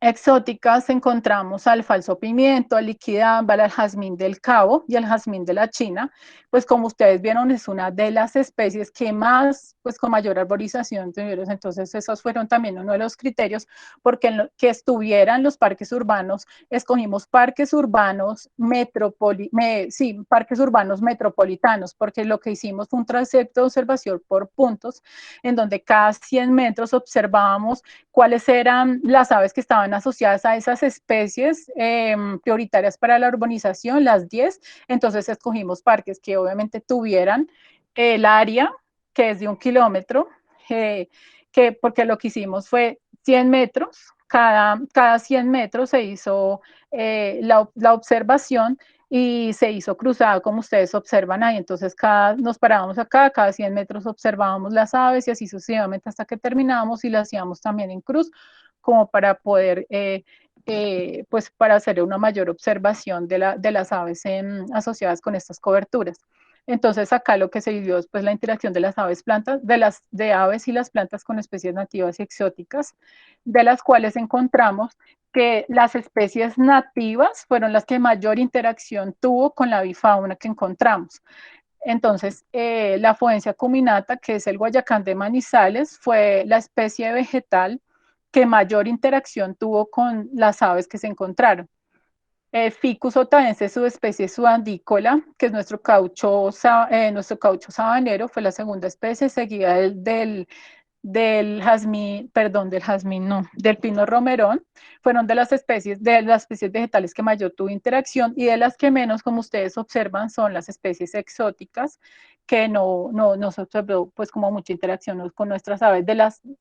exóticas encontramos al falso pimiento, al liquidámbar, al jazmín del Cabo y al jazmín de la China, pues como ustedes vieron es una de las especies que más, pues con mayor arborización tuvieron, entonces esos fueron también uno de los criterios, porque que estuvieran los parques urbanos, escogimos parques urbanos parques urbanos metropolitanos, porque lo que hicimos fue un transepto de observación por puntos, en donde cada 100 metros observábamos cuáles eran las aves que estaban asociadas a esas especies prioritarias para la urbanización, las 10. Entonces escogimos parques que obviamente tuvieran el área, que es de 1 kilómetro, porque lo que hicimos fue 100 metros, cada 100 metros se hizo la observación y se hizo cruzada como ustedes observan ahí, entonces nos parábamos acá, cada 100 metros observábamos las aves y así sucesivamente hasta que terminábamos y lo hacíamos también en cruz como para poder, pues para hacer una mayor observación de las aves asociadas con estas coberturas. Entonces acá lo que se vivió es pues la interacción de las aves plantas, de aves y las plantas con especies nativas y exóticas, de las cuales encontramos que las especies nativas fueron las que mayor interacción tuvo con la bifauna que encontramos. Entonces, la Fuencia cuminata, que es el guayacán de Manizales, fue la especie vegetal que mayor interacción tuvo con las aves que se encontraron. Ficus otaense, su especie subandícola, que es nuestro caucho sabanero, fue la segunda especie, seguida del pino romerón, fueron de las especies vegetales que mayor tuvo interacción y de las que menos, como ustedes observan, son las especies exóticas que no se observó pues como mucha interacción con nuestras aves.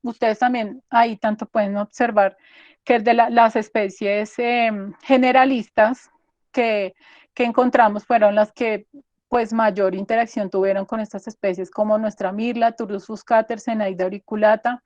Ustedes también ahí tanto pueden observar que las especies generalistas que, que encontramos fueron las que pues mayor interacción tuvieron con estas especies como nuestra mirla, Turdus fuscater, Zenaida auriculata,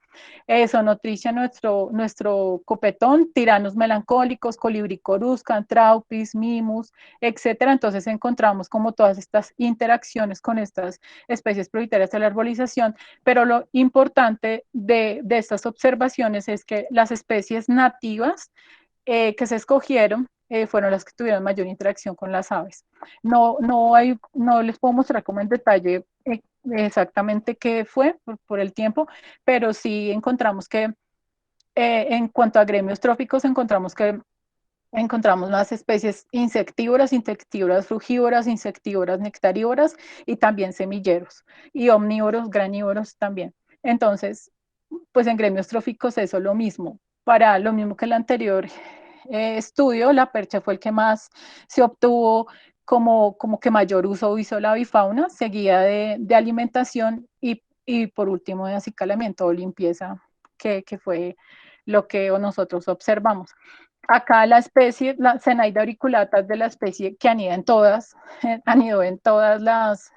Sonotrichia, nuestro copetón, tiranos melancólicos, colibrí corusca, traupis, mimus, etcétera. Entonces encontramos como todas estas interacciones con estas especies prioritarias de la arborización, pero lo importante de estas observaciones es que las especies nativas que se escogieron fueron las que tuvieron mayor interacción con las aves. No les puedo mostrar como en detalle exactamente qué fue por el tiempo, pero sí encontramos que en cuanto a gremios tróficos, encontramos que encontramos más especies insectívoras, frugívoras, insectívoras, nectarívoras y también semilleros y omnívoros, granívoros también. Entonces, pues en gremios tróficos eso lo mismo. Para lo mismo que el anterior estudio, la percha fue el que más se obtuvo como que mayor uso hizo la bifauna, seguida de alimentación y por último de acicalamiento o limpieza, que fue lo que nosotros observamos. Acá la especie, la Zenaida auriculata es de la especie que anida en todas, anidó en todas las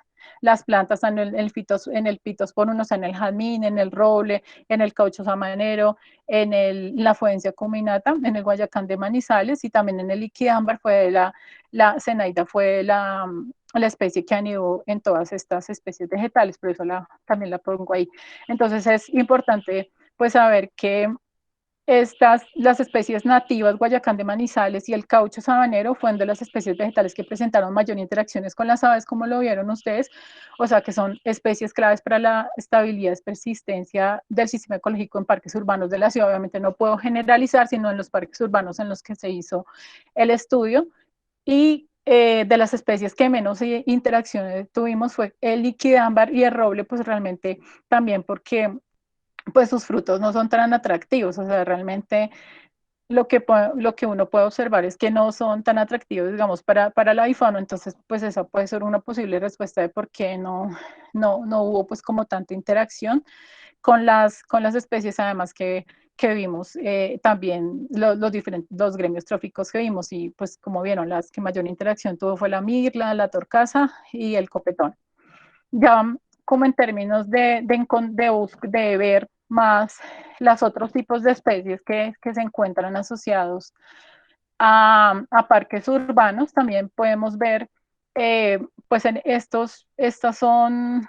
plantas, en el pittosporum, o sea, en el jazmín, en el roble, en el caucho samanero, la fuencia cuminata, en el guayacán de Manizales y también en el liquidámbar fue la Zenaida fue la especie que anidó en todas estas especies vegetales, por eso también la pongo ahí. Entonces es importante pues saber que las especies nativas, Guayacán de Manizales y el caucho sabanero, fueron de las especies vegetales que presentaron mayor interacciones con las aves, como lo vieron ustedes, o sea que son especies claves para la estabilidad y persistencia del sistema ecológico en parques urbanos de la ciudad. Obviamente no puedo generalizar, sino en los parques urbanos en los que se hizo el estudio. Y de las especies que menos interacciones tuvimos fue el liquidámbar y el roble, pues realmente también porque pues sus frutos no son tan atractivos, o sea, realmente lo que uno puede observar es que no son tan atractivos, digamos, para el iPhone, entonces pues esa puede ser una posible respuesta de por qué no hubo pues como tanta interacción con las especies, además que vimos también los gremios tróficos que vimos y pues como vieron, las que mayor interacción tuvo fue la mirla, la torcaza y el copetón. Ya como en términos de ver más los otros tipos de especies que se encuentran asociados parques urbanos, también podemos ver, pues estas son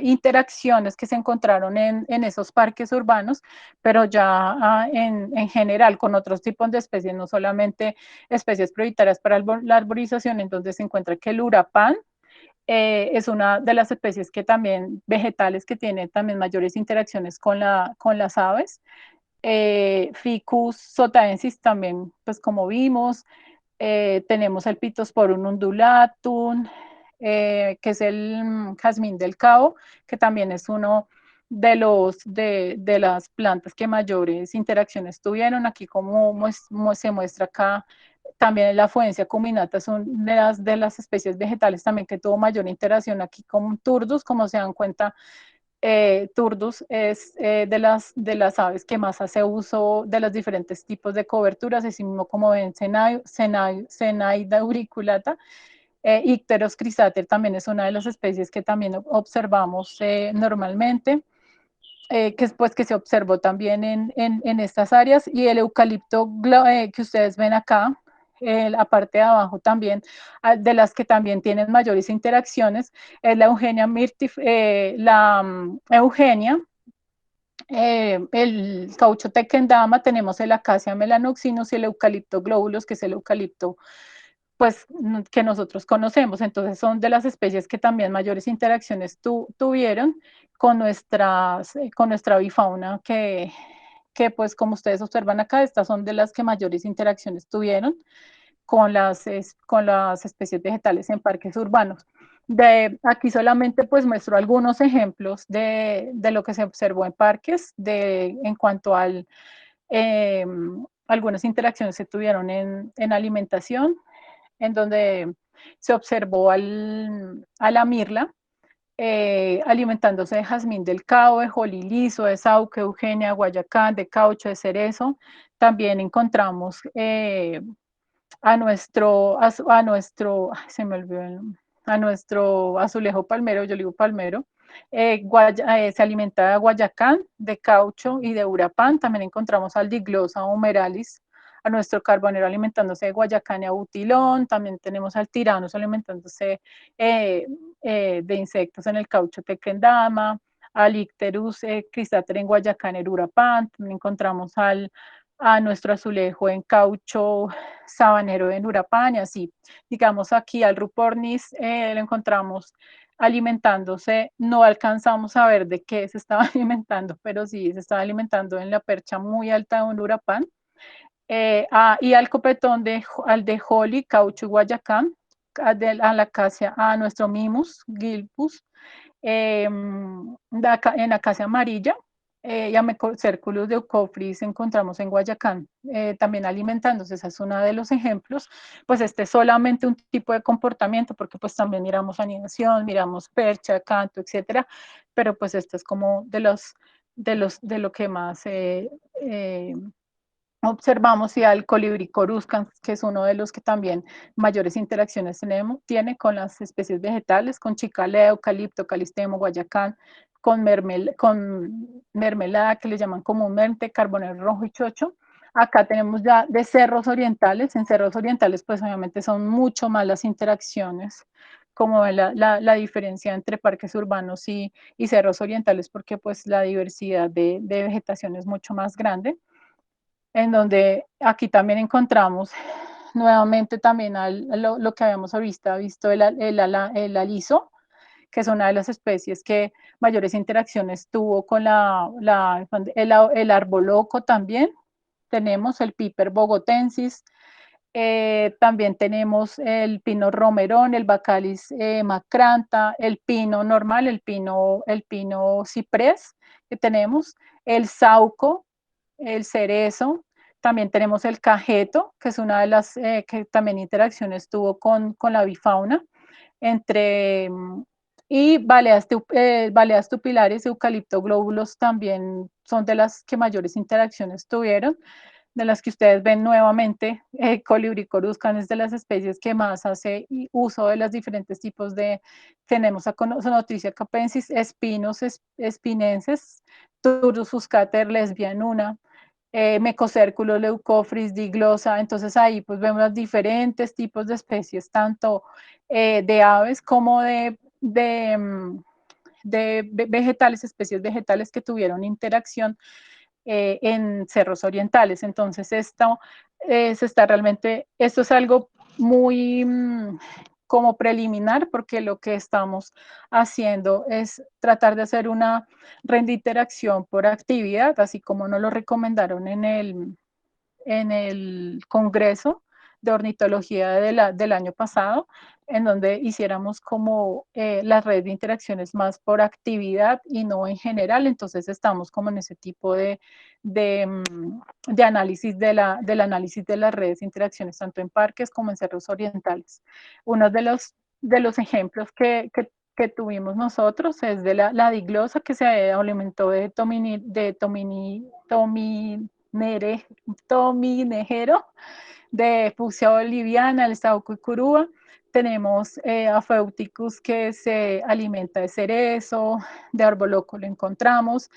interacciones que se encontraron en esos parques urbanos, pero ya en general con otros tipos de especies, no solamente especies prioritarias para la arborización, en donde se encuentra que el urapán, es una de las especies que también, vegetales, que tiene también mayores interacciones con las aves. Ficus sotaensis también, pues como vimos, tenemos el Pittosporum undulatum, que es el jazmín del Cabo, que también es uno de las plantas que mayores interacciones tuvieron. Aquí como se muestra acá, también la Fuencia cuminata es una de las especies vegetales también que tuvo mayor interacción aquí con Turdus, como se dan cuenta. Turdus es de las aves que más hace uso de los diferentes tipos de coberturas, así mismo como ven Zenaida auriculata. Icteros crisater también es una de las especies que también observamos normalmente, que se observó también en estas áreas, y el eucalipto que ustedes ven acá, la parte de abajo también, de las que también tienen mayores interacciones, es la Eugenia Eugenia, el caucho tequendama, tenemos el Acacia melanoxynus y el eucalipto globulus, que es el eucalipto pues que nosotros conocemos. Entonces son de las especies que también mayores interacciones tuvieron con nuestra bifauna, que pues como ustedes observan acá, estas son de las que mayores interacciones tuvieron con las especies vegetales en parques urbanos. Aquí solamente pues muestro algunos ejemplos de lo que se observó en parques en cuanto al algunas interacciones se tuvieron en alimentación, en donde se observó a la mirla alimentándose de jazmín del Cabo, de jolí liso, de sauce, eugenia, guayacán, de caucho, de cerezo. También encontramos se me olvidó a nuestro azulejo palmero, yo digo palmero, se alimenta de guayacán, de caucho y de urapán. También encontramos al diglosa humeralis, a nuestro carbonero alimentándose de guayacán y abutilón. También tenemos al tiranos alimentándose de insectos en el caucho tequendama, al icterus cristater en guayacán y urapán. También encontramos a nuestro azulejo en caucho sabanero en Urapán, y así. Digamos aquí al Rupornis lo encontramos alimentándose, no alcanzamos a ver de qué se estaba alimentando, pero sí se estaba alimentando en la percha muy alta de un Urapán. Y al copetón al de Holly, Caucho, Guayacán, a la acacia, a nuestro Mimus, Gilpus, en acacia amarilla, y a Mecocérculos de Eucofris encontramos en Guayacán, también alimentándose. Esa es uno de los ejemplos. Pues este es solamente un tipo de comportamiento, porque pues también miramos anidación, miramos percha, canto, etcétera, pero pues este es como de lo que más observamos, y al colibrí coruscans, que es uno de los que también mayores interacciones tiene con las especies vegetales, con chicalea, eucalipto, calistemo, guayacán, con mermelada, que le llaman comúnmente carbonero rojo y chocho. Acá tenemos ya de cerros orientales. En cerros orientales pues obviamente son mucho más las interacciones, como la diferencia entre parques urbanos y cerros orientales, porque pues la diversidad de vegetación es mucho más grande, en donde aquí también encontramos nuevamente también lo que habíamos visto el aliso, que es una de las especies que mayores interacciones tuvo con el arboloco también. Tenemos el Piper bogotensis, también tenemos el pino romerón, el Bacallis macranta, el pino normal, el pino ciprés que tenemos, el sauco, el cerezo, también tenemos el cajeto, que es una de las que también interacciones tuvo con la bifauna, entre, y baleas tupilares, eucalipto glóbulos también son de las que mayores interacciones tuvieron, de las que ustedes ven nuevamente. Colibricorus es de las especies que más hace uso de los diferentes tipos tenemos a Zonotrichia capensis, espinos espinenses, Turus fuscater, lesbianuna, Mecocérculo, Leucofris, diglosa. Entonces ahí pues vemos los diferentes tipos de especies, tanto de aves como de vegetales, especies vegetales que tuvieron interacción en cerros orientales. Entonces esto esto es algo muy como preliminar, porque lo que estamos haciendo es tratar de hacer una reinteracción por actividad, así como nos lo recomendaron en el Congreso de Ornitología del año pasado, en donde hiciéramos como las redes de interacciones más por actividad y no en general. Entonces estamos como en ese tipo de análisis del análisis de las redes de interacciones, tanto en parques como en cerros orientales. Uno de los ejemplos que tuvimos nosotros es de la diglosa, que se alimentó de tominejero, de fucsia boliviana, el sauco y curúa. Tenemos a Feuticus, que se alimenta de cerezo, de arboloco lo encontramos,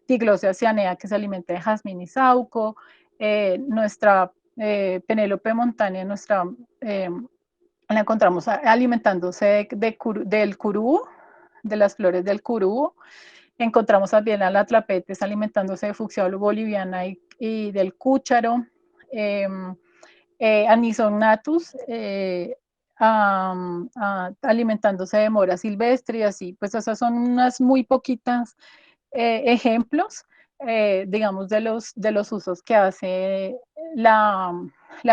Diglosia cianea, que se alimenta de jazmín y sauco, nuestra Penélope montánea, la encontramos alimentándose del curú, de las flores del curú. Encontramos también a la tlapetes alimentándose de fucsia boliviana y del cúcharo. Anisonatus alimentándose de mora silvestre, y así. Pues esas son unas muy poquitas ejemplos, digamos, de los usos que hace la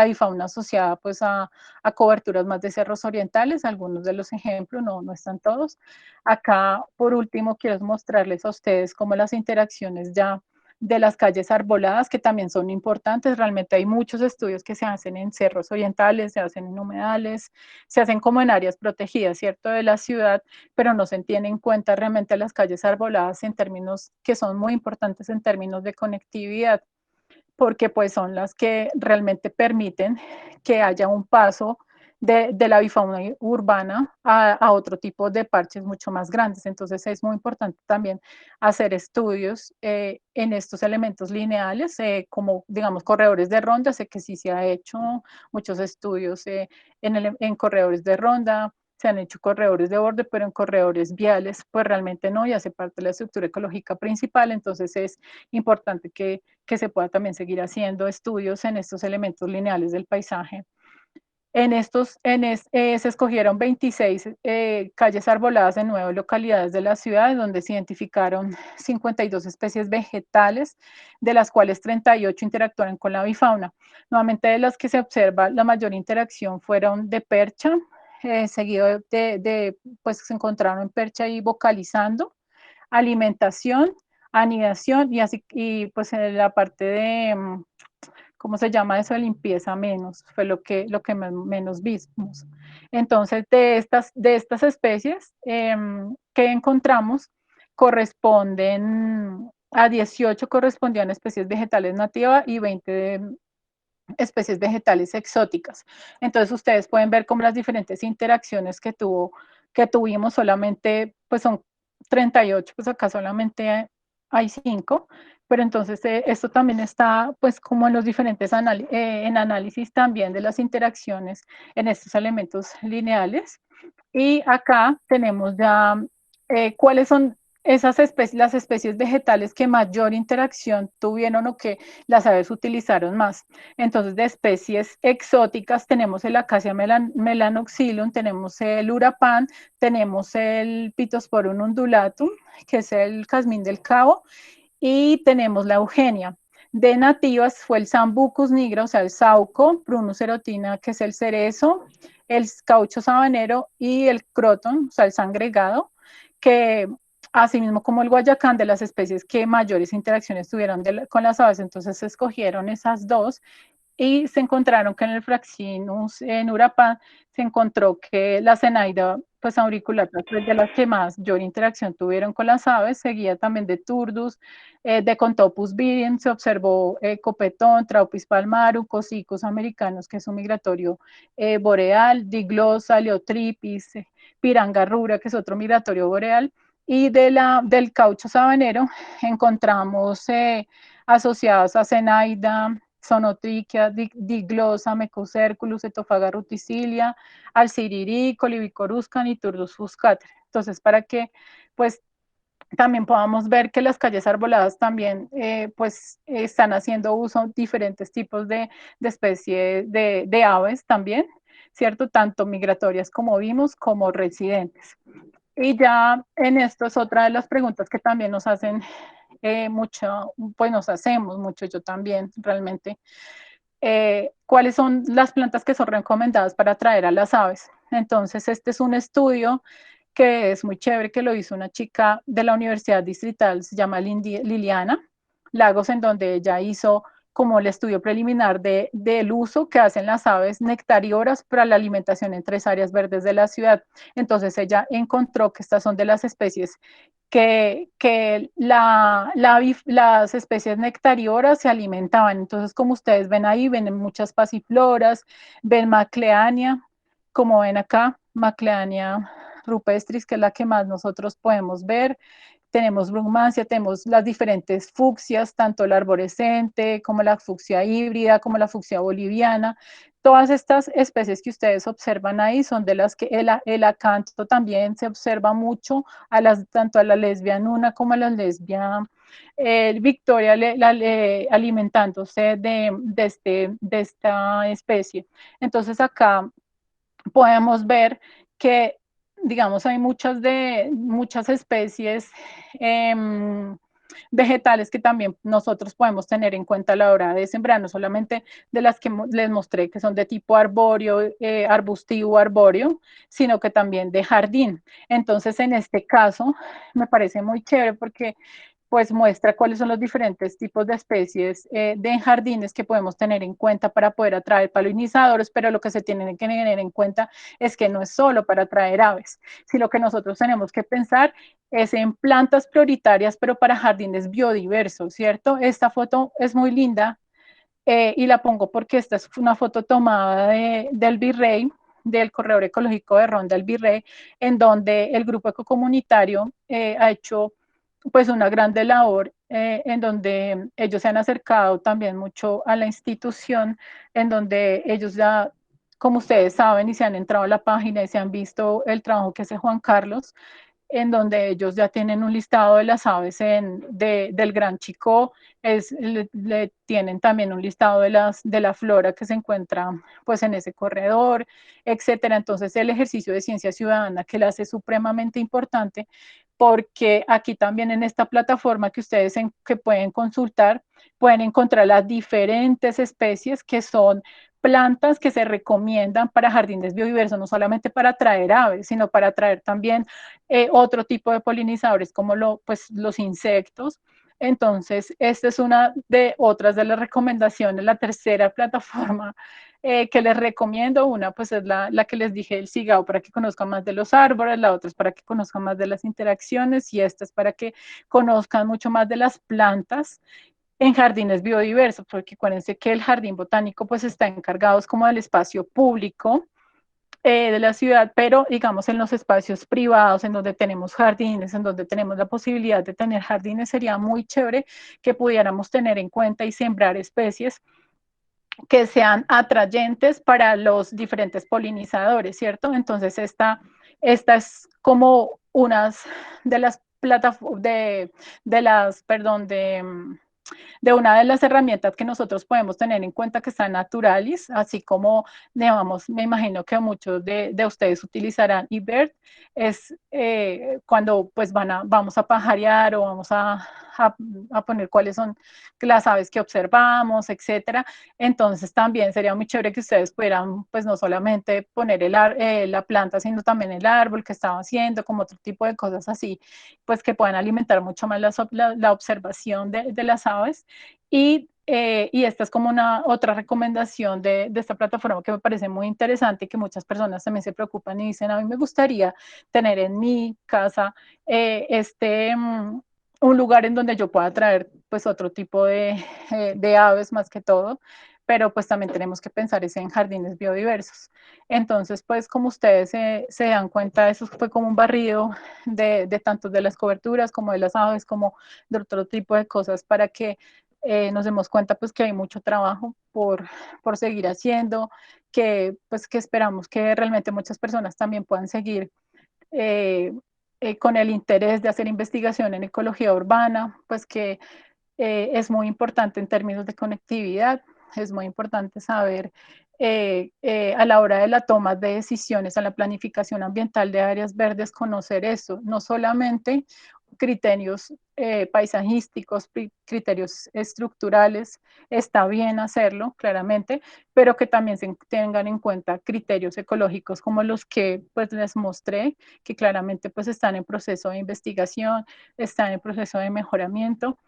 bifauna asociada pues a coberturas más de cerros orientales. Algunos de los ejemplos, no están todos. Acá, por último, quiero mostrarles a ustedes cómo las interacciones ya de las calles arboladas, que también son importantes. Realmente hay muchos estudios que se hacen en cerros orientales, se hacen en humedales, se hacen como en áreas protegidas, ¿cierto?, de la ciudad, pero no se tiene en cuenta realmente las calles arboladas en términos que son muy importantes en términos de conectividad, porque pues son las que realmente permiten que haya un paso de la bifauna urbana a otro tipo de parches mucho más grandes. Entonces es muy importante también hacer estudios en estos elementos lineales, como digamos corredores de ronda. Sé que sí se ha hecho muchos estudios en corredores de ronda, se han hecho corredores de borde, pero en corredores viales pues realmente no, y hace parte de la estructura ecológica principal. Entonces es importante que se pueda también seguir haciendo estudios en estos elementos lineales del paisaje. Se escogieron 26 calles arboladas en 9 localidades de la ciudad, donde se identificaron 52 especies vegetales, de las cuales 38 interactúan con la avifauna. Nuevamente, de las que se observa la mayor interacción fueron de percha, seguido pues se encontraron en percha y vocalizando, alimentación, anidación y pues en la parte de ¿cómo se llama eso? De limpieza menos, fue lo que menos vimos. Entonces, de estas especies que encontramos, corresponden a 18 correspondían a especies vegetales nativas y 20 de especies vegetales exóticas. Entonces, ustedes pueden ver cómo las diferentes interacciones que tuvimos solamente, pues son 38, pues acá solamente hay 5, pero entonces esto también está pues como en los diferentes en análisis también de las interacciones en estos elementos lineales. Y acá tenemos ya cuáles son las especies vegetales que mayor interacción tuvieron o que las aves utilizaron más. Entonces, de especies exóticas tenemos el Acacia melanoxylum, tenemos el urapán, tenemos el Pittosporum undulatum, que es el jazmín del Cabo, y tenemos la eugenia. De nativas fue el Sambucus nigra, o sea, el sauco, Prunus erotina, que es el cerezo, el caucho sabanero y el croton, o sea, el sangregado, que asimismo como el guayacán, de las especies que mayores interacciones tuvieron con las aves, entonces se escogieron esas dos y se encontraron que en el Fraxinus en Urapá se encontró que la Zenaida pues auriculata fue de las que más mayor interacción tuvieron con las aves, seguida también de Turdus, de Contopus viridum, se observó Copetón, Traupis palmarum, Cosicus americanos, que es un migratorio boreal, Diglosa, Leotripis, Piranga rura, que es otro migratorio boreal, y del caucho sabanero encontramos asociados a Zenaida, Sonotrichia, Diglosa, Mecocerculus, Etofaga ruticilia, Alcirirí, Colibicoruscan y Turdus fuscater. Entonces, para que pues también podamos ver que las calles arboladas también pues están haciendo uso de diferentes tipos de especies de aves también, ¿cierto? Tanto migratorias como vimos, como residentes. Y ya en esto es otra de las preguntas que también nos hacen mucho, pues nos hacemos mucho, yo también realmente, cuáles son las plantas que son recomendadas para atraer a las aves. Entonces, este es un estudio que es muy chévere, que lo hizo una chica de la Universidad Distrital, se llama Liliana Lagos, en donde ella hizo como el estudio preliminar del uso que hacen las aves nectarívoras para la alimentación en 3 áreas verdes de la ciudad. Entonces ella encontró que estas son de las especies que las especies nectarívoras se alimentaban. Entonces, como ustedes ven ahí, ven muchas pasifloras, ven Macleania, como ven acá, Macleania rupestris, que es la que más nosotros podemos ver. Tenemos brugmancia, tenemos las diferentes fucsias, tanto la arborescente como la fucsia híbrida, como la fucsia boliviana. Todas estas especies que ustedes observan ahí son de las que el acanto también se observa mucho, tanto a la lesbia nuna como a la lesbia Victoria alimentándose de esta especie. Entonces acá podemos ver que, digamos, hay muchas especies eh, vegetales que también nosotros podemos tener en cuenta a la hora de sembrar, no solamente de las que les mostré que son de tipo arbóreo, arbustivo, arbóreo, sino que también de jardín. Entonces, en este caso, me parece muy chévere porque pues muestra cuáles son los diferentes tipos de especies de jardines que podemos tener en cuenta para poder atraer polinizadores, pero lo que se tiene que tener en cuenta es que no es solo para atraer aves, sino que nosotros tenemos que pensar es en plantas prioritarias, pero para jardines biodiversos, ¿cierto? Esta foto es muy linda y la pongo porque esta es una foto tomada del Virrey, del Corredor Ecológico de Ronda del Virrey, en donde el grupo ecocomunitario ha hecho pues una grande labor en donde ellos se han acercado también mucho a la institución, en donde ellos ya, como ustedes saben, y se han entrado a la página y se han visto el trabajo que hace Juan Carlos, en donde ellos ya tienen un listado de las aves del Gran Chicó, le tienen también un listado de la flora que se encuentra pues en ese corredor, etcétera. Entonces el ejercicio de ciencia ciudadana que le hace supremamente importante, porque aquí también en esta plataforma que ustedes que pueden consultar, pueden encontrar las diferentes especies que son plantas que se recomiendan para jardines biodiversos, no solamente para atraer aves, sino para atraer también otro tipo de polinizadores como pues, los insectos. Entonces, esta es una de otras de las recomendaciones. La tercera plataforma que les recomiendo, una pues es la que les dije, el Sigao, para que conozcan más de los árboles, la otra es para que conozcan más de las interacciones y esta es para que conozcan mucho más de las plantas en jardines biodiversos, porque acuérdense que el jardín botánico pues está encargado como del espacio público de la ciudad, pero digamos en los espacios privados, en donde tenemos jardines, en donde tenemos la posibilidad de tener jardines, sería muy chévere que pudiéramos tener en cuenta y sembrar especies que sean atrayentes para los diferentes polinizadores, ¿cierto? Entonces esta es como unas de las plataformas, de las, perdón, de una de las herramientas que nosotros podemos tener en cuenta que está Naturalis, así como, digamos, me imagino que muchos de ustedes utilizarán eBird, es cuando pues vamos a pajarear o vamos a poner cuáles son las aves que observamos, etcétera. Entonces también sería muy chévere que ustedes pudieran pues no solamente poner la planta, sino también el árbol que estaba haciendo, como otro tipo de cosas así, pues que puedan alimentar mucho más la observación de las aves. Y esta es como una otra recomendación de esta plataforma que me parece muy interesante y que muchas personas también se preocupan y dicen, a mí me gustaría tener en mi casa un lugar en donde yo pueda traer pues otro tipo de aves más que todo, pero pues también tenemos que pensar en jardines biodiversos. Entonces, pues como ustedes se dan cuenta, eso fue como un barrido de tanto de las coberturas como de las aves, como de otro tipo de cosas para que nos demos cuenta pues que hay mucho trabajo por seguir haciendo, pues que esperamos que realmente muchas personas también puedan seguir eh, con el interés de hacer investigación en ecología urbana, pues que es muy importante en términos de conectividad, es muy importante saber a la hora de la toma de decisiones, a la planificación ambiental de áreas verdes, conocer eso, no solamente criterios paisajísticos, criterios estructurales, está bien hacerlo, claramente, pero que también se tengan en cuenta criterios ecológicos como los que pues les mostré, que claramente pues están en proceso de investigación, están en proceso de mejoramiento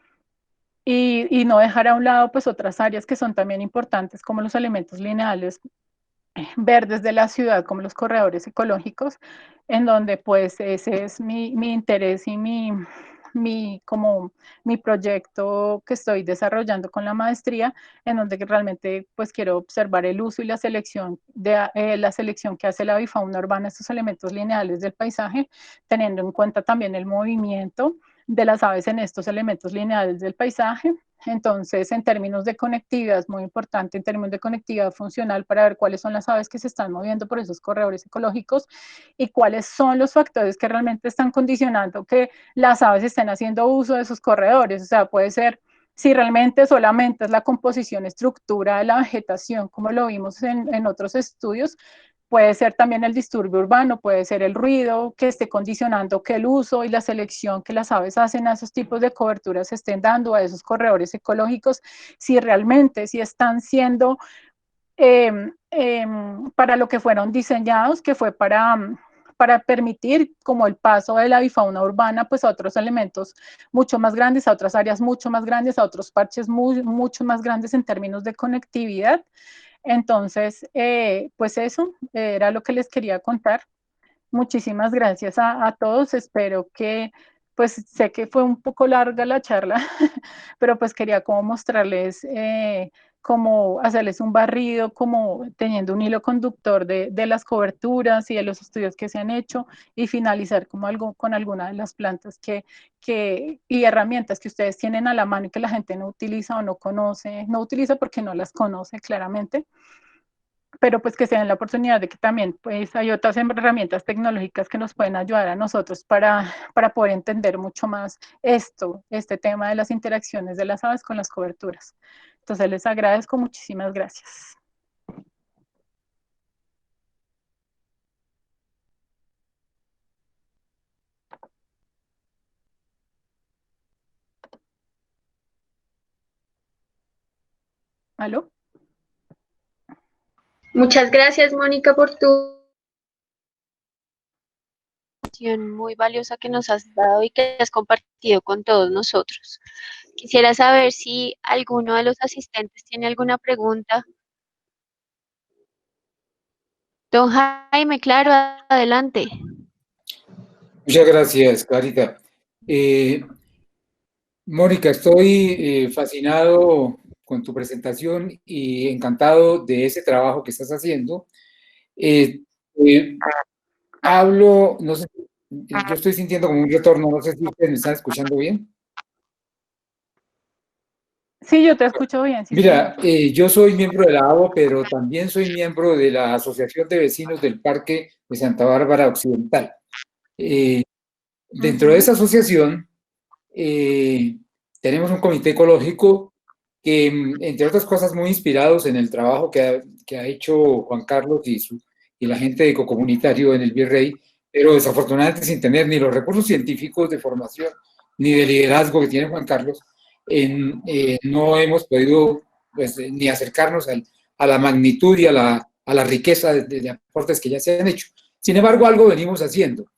y no dejar a un lado pues otras áreas que son también importantes como los elementos lineales verdes de la ciudad, como los corredores ecológicos, en donde pues ese es mi interés y como mi proyecto que estoy desarrollando con la maestría, en donde realmente pues quiero observar el uso y la selección que hace la bifauna urbana, estos elementos lineales del paisaje, teniendo en cuenta también el movimiento de las aves en estos elementos lineales del paisaje. Entonces, en términos de conectividad, es muy importante, en términos de conectividad funcional, para ver cuáles son las aves que se están moviendo por esos corredores ecológicos y cuáles son los factores que realmente están condicionando que las aves estén haciendo uso de esos corredores. O sea, puede ser si realmente solamente es la composición, estructura de la vegetación, como lo vimos en otros estudios, puede ser también el disturbio urbano, puede ser el ruido que esté condicionando que el uso y la selección que las aves hacen a esos tipos de coberturas se estén dando a esos corredores ecológicos, si realmente, si están siendo para lo que fueron diseñados, que fue para permitir como el paso de la bifauna urbana pues a otros elementos mucho más grandes, a otras áreas mucho más grandes, a otros parches mucho más grandes en términos de conectividad. Entonces, pues eso era lo que les quería contar. Muchísimas gracias a todos. Espero que, pues sé que fue un poco larga la charla, pero pues quería como mostrarles, como hacerles un barrido, como teniendo un hilo conductor de las coberturas y de los estudios que se han hecho y finalizar como algo con alguna de las plantas y herramientas que ustedes tienen a la mano y que la gente no utiliza o no conoce, no utiliza porque no las conoce claramente. pero pues que se den la oportunidad de que también pues hay otras herramientas tecnológicas que nos pueden ayudar a nosotros para poder entender mucho más este tema de las interacciones de las aves con las coberturas. Entonces les agradezco, muchísimas gracias. ¿Aló? Muchas gracias, Mónica, por tu Muy valiosa que nos has dado y que has compartido con todos nosotros. Quisiera saber si alguno de los asistentes tiene alguna pregunta. Don Jaime, claro, adelante. Muchas gracias, Clarita. Mónica, estoy fascinado con tu presentación y encantado de ese trabajo que estás haciendo. Hablo, no sé, yo estoy sintiendo como un retorno, no sé si ustedes me están escuchando bien. Sí, yo te escucho bien. Sí, Mira, yo soy miembro de la ABO, pero también soy miembro de la Asociación de Vecinos del Parque de Santa Bárbara Occidental. Dentro de esa asociación tenemos un comité ecológico que, entre otras cosas, muy inspirados en el trabajo que ha hecho Juan Carlos y la gente de Ecocomunitario en el Virrey, pero desafortunadamente sin tener ni los recursos científicos de formación ni de liderazgo que tiene Juan Carlos, no hemos podido pues, ni acercarnos a la magnitud y a la riqueza de aportes que ya se han hecho. Sin embargo, algo venimos haciendo.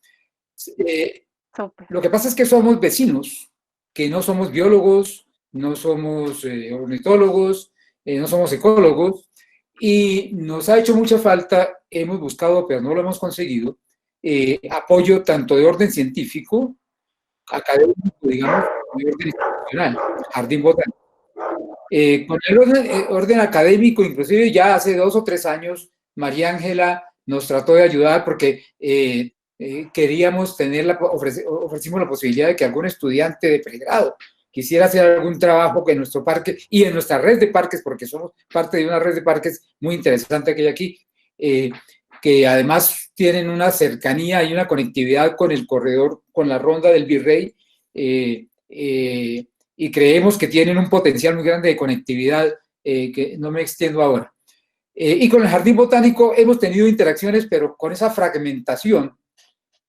Lo que pasa es que somos vecinos, que no somos biólogos, no somos ornitólogos, no somos ecólogos, y nos ha hecho mucha falta, hemos buscado, pero no lo hemos conseguido, apoyo tanto de orden científico, académico, digamos, de orden institucional, jardín botánico. Con el orden académico, inclusive ya hace 2 o 3 años, María Ángela nos trató de ayudar porque queríamos ofrecimos la posibilidad de que algún estudiante de pregrado quisiera hacer algún trabajo en nuestro parque y en nuestra red de parques, porque somos parte de una red de parques muy interesante que hay aquí, que además tienen una cercanía y una conectividad con el corredor, con la ronda del Virrey, y creemos que tienen un potencial muy grande de conectividad, que no me extiendo ahora. Y con el Jardín Botánico hemos tenido interacciones, pero con esa fragmentación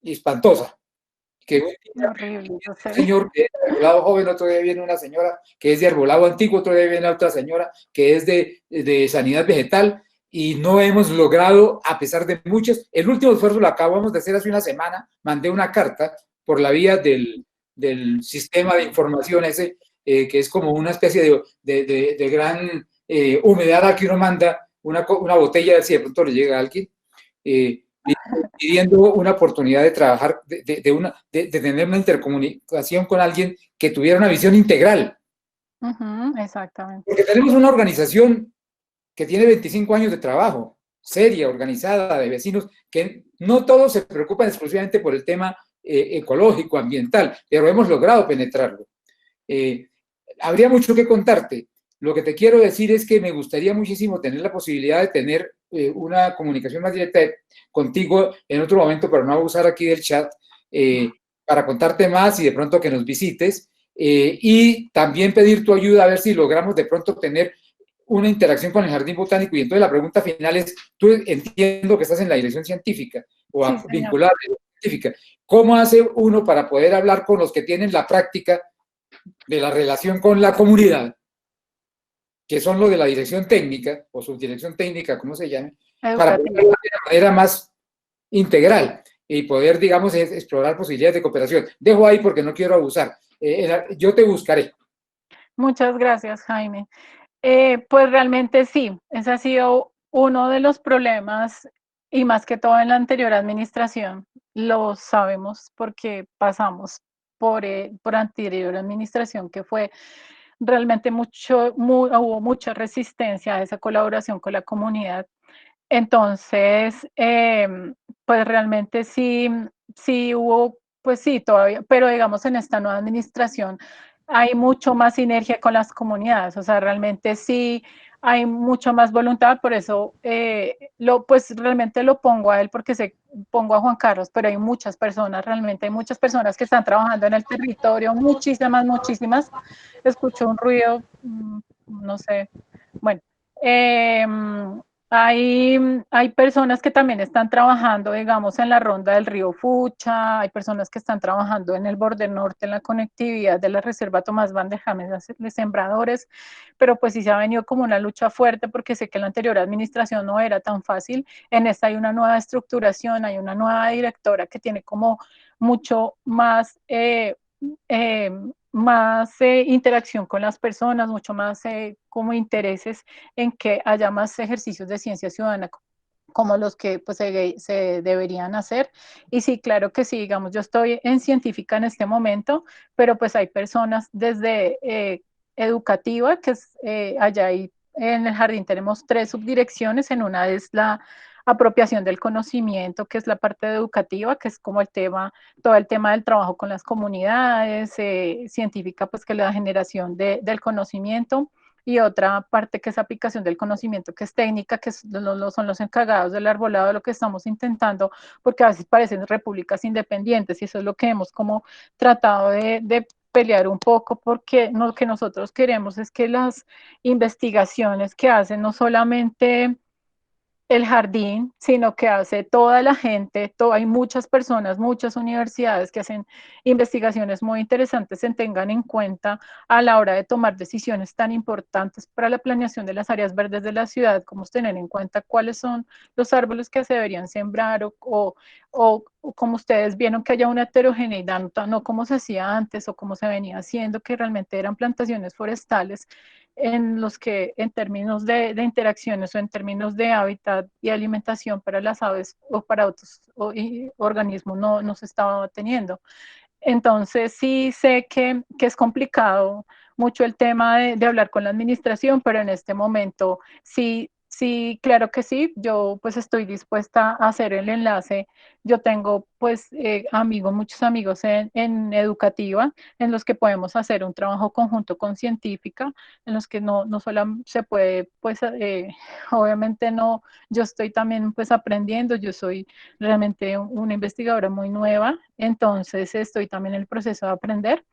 espantosa. Que horrible, un señor que es de arbolado joven, otro día viene una señora que es de arbolado antiguo, otro día viene otra señora que es de sanidad vegetal, y no hemos logrado, a pesar de muchos, el último esfuerzo lo acabamos de hacer hace una semana, mandé una carta por la vía del sistema de información ese, que es como una especie de gran humedad a que uno manda una botella, si de pronto le llega a alguien, pidiendo una oportunidad de trabajar, de tener una intercomunicación con alguien que tuviera una visión integral. Exactamente. Porque tenemos una organización que tiene 25 años de trabajo, seria, organizada, de vecinos, que no todos se preocupan exclusivamente por el tema ecológico, ambiental, pero hemos logrado penetrarlo. Habría mucho que contarte. Lo que te quiero decir es que me gustaría muchísimo tener la posibilidad de tener una comunicación más directa contigo en otro momento, para no abusar aquí del chat, para contarte más y de pronto que nos visites, y también pedir tu ayuda a ver si logramos de pronto tener una interacción con el Jardín Botánico. Y entonces la pregunta final es, tú entiendo que estás en la dirección científica o Sí, vinculada a la dirección científica. ¿Cómo hace uno para poder hablar con los que tienen la práctica de la relación con la comunidad, que son los de la dirección técnica o subdirección técnica, como se llame, para poder hablar de una manera más integral y poder, digamos, explorar posibilidades de cooperación? Dejo ahí porque no quiero abusar. Yo te buscaré. Muchas gracias, Jaime. Pues realmente sí, ese ha sido uno de los problemas, y más que todo en la anterior administración, lo sabemos porque pasamos por anterior administración, que fue realmente hubo mucha resistencia a esa colaboración con la comunidad. Entonces, pues realmente sí hubo, pues sí, todavía, pero digamos en esta nueva administración hay mucho más sinergia con las comunidades, o sea, realmente sí hay mucha más voluntad, por eso pues realmente lo pongo a él porque pongo a Juan Carlos, pero hay muchas personas, realmente hay muchas personas que están trabajando en el territorio, muchísimas. Escucho un ruido, no sé, bueno. Hay personas que también están trabajando, digamos, en la ronda del río Fucha, hay personas que están trabajando en el borde norte, en la conectividad de la reserva Tomás Van de James de Sembradores, pero pues sí se ha venido como una lucha fuerte porque sé que en la anterior administración no era tan fácil. En esta hay una nueva estructuración, hay una nueva directora que tiene como mucho más interacción con las personas, mucho más como intereses en que haya más ejercicios de ciencia ciudadana como los que pues, se deberían hacer. Y sí, claro que sí, digamos, yo estoy en científica en este momento, pero pues hay personas desde educativa, que es allá ahí en el jardín tenemos 3 subdirecciones, en una es la apropiación del conocimiento, que es la parte educativa, que es como todo el tema del trabajo con las comunidades, científica, pues que la generación del conocimiento, y otra parte que es aplicación del conocimiento, que es técnica, que son los encargados del arbolado, de lo que estamos intentando, porque a veces parecen repúblicas independientes, y eso es lo que hemos como tratado de pelear un poco, porque lo que nosotros queremos es que las investigaciones que hacen no solamente el jardín, sino que hace toda la gente, hay muchas personas, muchas universidades que hacen investigaciones muy interesantes, se tengan en cuenta a la hora de tomar decisiones tan importantes para la planeación de las áreas verdes de la ciudad, como tener en cuenta cuáles son los árboles que se deberían sembrar o como ustedes vieron que haya una heterogeneidad, no como se hacía antes o como se venía haciendo, que realmente eran plantaciones forestales en los que en términos de interacciones o en términos de hábitat y alimentación para las aves o para otros organismos no se estaba teniendo. Entonces sí sé que es complicado mucho el tema de hablar con la administración, pero en este momento sí, claro que sí, yo pues estoy dispuesta a hacer el enlace. Yo tengo pues muchos amigos en educativa, en los que podemos hacer un trabajo conjunto con científica, en los que no solo se puede, pues obviamente no, yo estoy también pues aprendiendo, yo soy realmente una investigadora muy nueva, entonces estoy también en el proceso de aprender,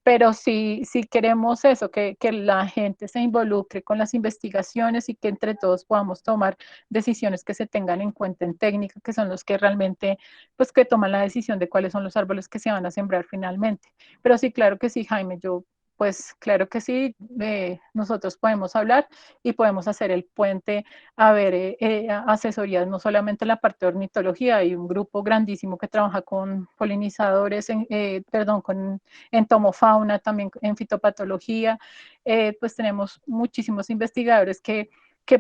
pero sí queremos eso, que la gente se involucre con las investigaciones y que entre todos podamos tomar decisiones que se tengan en cuenta en técnica, que son los que realmente, pues que toman la decisión de cuáles son los árboles que se van a sembrar finalmente. Pero sí, claro que sí, Jaime, pues claro que sí, nosotros podemos hablar y podemos hacer el puente a ver asesorías, no solamente la parte de ornitología, hay un grupo grandísimo que trabaja con polinizadores, en entomofauna, también en fitopatología, pues tenemos muchísimos investigadores que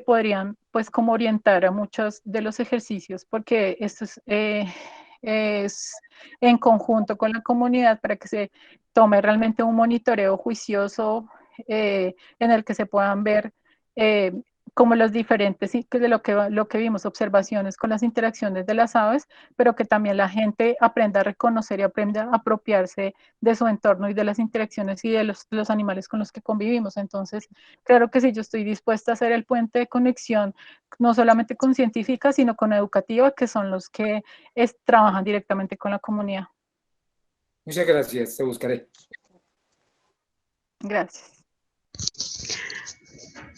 podrían pues como orientar a muchos de los ejercicios, porque esto es en conjunto con la comunidad para que se tome realmente un monitoreo juicioso en el que se puedan ver eh, como los diferentes, de lo que vimos, observaciones con las interacciones de las aves, pero que también la gente aprenda a reconocer y aprenda a apropiarse de su entorno y de las interacciones y de los animales con los que convivimos. Entonces, claro que sí, yo estoy dispuesta a hacer el puente de conexión, no solamente con científicas, sino con educativa, que son los que trabajan directamente con la comunidad. Muchas gracias, te buscaré. Gracias.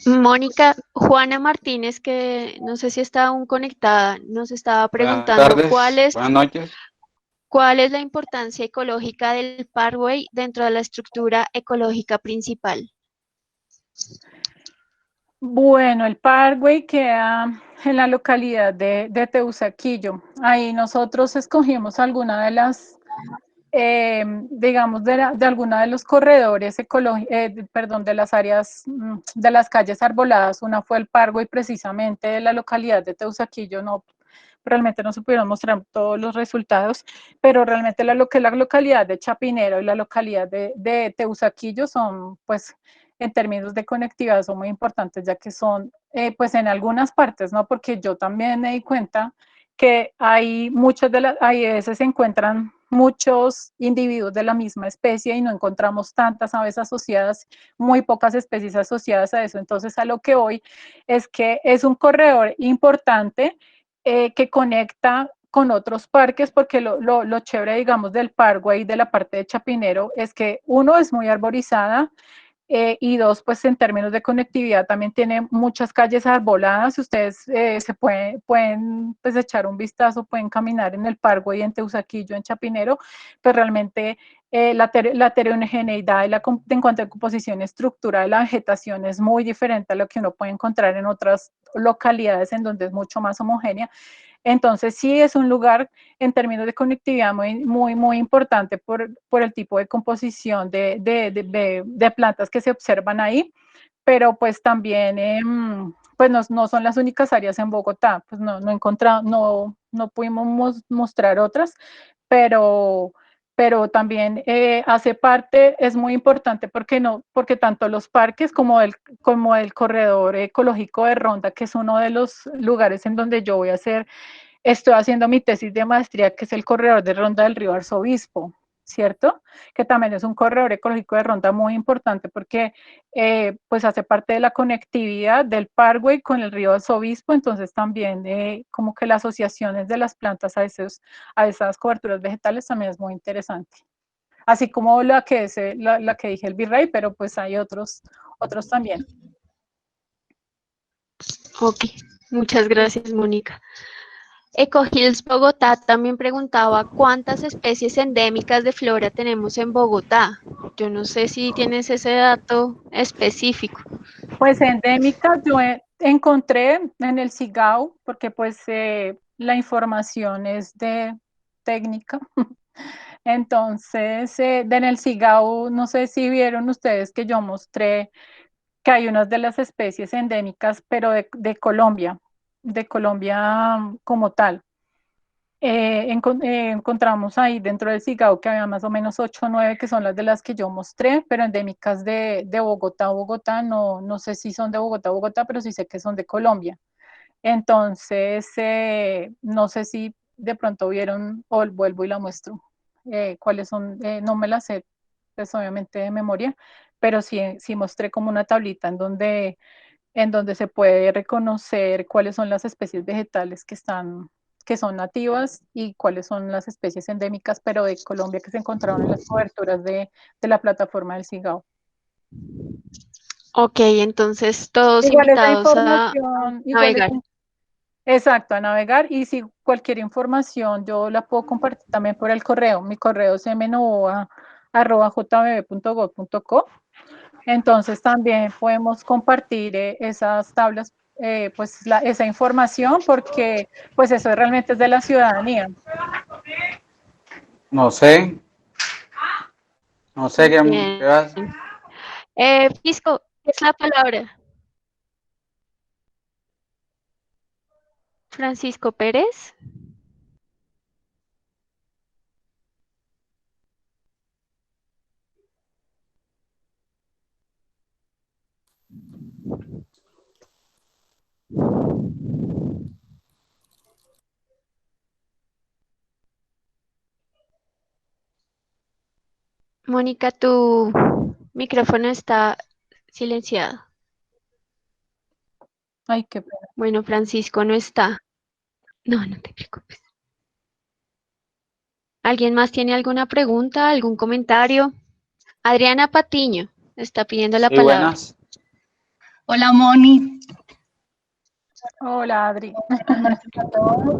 Mónica, Juana Martínez, que no sé si está aún conectada, nos estaba preguntando buenas noches. ¿Cuál es la importancia ecológica del Parkway dentro de la estructura ecológica principal? Bueno, el Parkway queda en la localidad de Teusaquillo. Ahí nosotros escogimos alguna de las, digamos, de alguna de los corredores ecológicos, de las áreas, de las calles arboladas. Una fue el Parkway precisamente de la localidad de Teusaquillo. Realmente no se pudieron mostrar todos los resultados, pero realmente lo que es la localidad de Chapinero y la localidad de Teusaquillo son, pues, en términos de conectividad son muy importantes, ya que son, pues en algunas partes, ¿no? Porque yo también me di cuenta que hay muchas hay veces se encuentran muchos individuos de la misma especie y no encontramos tantas aves asociadas, muy pocas especies asociadas a eso. Entonces, a lo que voy es que es un corredor importante que conecta con otros parques, porque lo chévere, digamos, del Parkway, de la parte de Chapinero, es que uno es muy arborizada, y dos, pues en términos de conectividad también tiene muchas calles arboladas. Ustedes se pueden pues, echar un vistazo, pueden caminar en el Parkway en Teusaquillo, en Chapinero, pues realmente la heterogeneidad en cuanto a composición y estructura de la vegetación es muy diferente a lo que uno puede encontrar en otras localidades en donde es mucho más homogénea. Entonces sí es un lugar en términos de conectividad muy importante por el tipo de composición de plantas que se observan ahí, pero pues también pues no son las únicas áreas en Bogotá, pues no pudimos mostrar otras, pero también hace parte, es muy importante porque tanto los parques como el corredor ecológico de Ronda, que es uno de los lugares en donde yo estoy haciendo mi tesis de maestría, que es el corredor de Ronda del Río Arzobispo, ¿cierto? Que también es un corredor ecológico de Ronda muy importante porque pues hace parte de la conectividad del Parkway con el río Arzobispo, entonces también como que las asociaciones de las plantas a esas coberturas vegetales también es muy interesante. Así como la que dije el virrey, pero pues hay otros también. Ok, muchas gracias, Mónica. EcoHills Bogotá también preguntaba cuántas especies endémicas de flora tenemos en Bogotá. Yo no sé si tienes ese dato específico. Pues endémica yo encontré en el SIGAU, porque pues la información es de técnica. Entonces, en el SIGAU, no sé si vieron ustedes que yo mostré que hay unas de las especies endémicas, pero de Colombia como tal. Encontramos ahí dentro del SIGAU que había más o menos 8 o 9 que son las de las que yo mostré, pero endémicas de Bogotá, no sé si son de Bogotá, pero sí sé que son de Colombia. Entonces, no sé si de pronto vieron, o vuelvo y la muestro, cuáles son, no me las sé, pues obviamente de memoria, pero sí mostré como una tablita en donde se puede reconocer cuáles son las especies vegetales que son nativas y cuáles son las especies endémicas, pero de Colombia que se encontraron en las coberturas de la plataforma del SIGAO. Ok, entonces todos Igual esa invitados a información, navegar. exacto, a navegar, y si cualquier información yo la puedo compartir también por el correo. Mi correo es mnovoa@jbb.gov.co. Entonces también podemos compartir esas tablas, pues esa información, porque pues eso realmente es de la ciudadanía. No sé qué Bien. vas. Fisco, ¿qué es la palabra? Francisco Pérez. Mónica, tu micrófono está silenciado. Ay, qué pena. Bueno, Francisco no está. No te preocupes. ¿Alguien más tiene alguna pregunta, algún comentario? Adriana Patiño está pidiendo la Sí, palabra. buenas. Hola Moni, Hola, Adri. buenas noches a todos.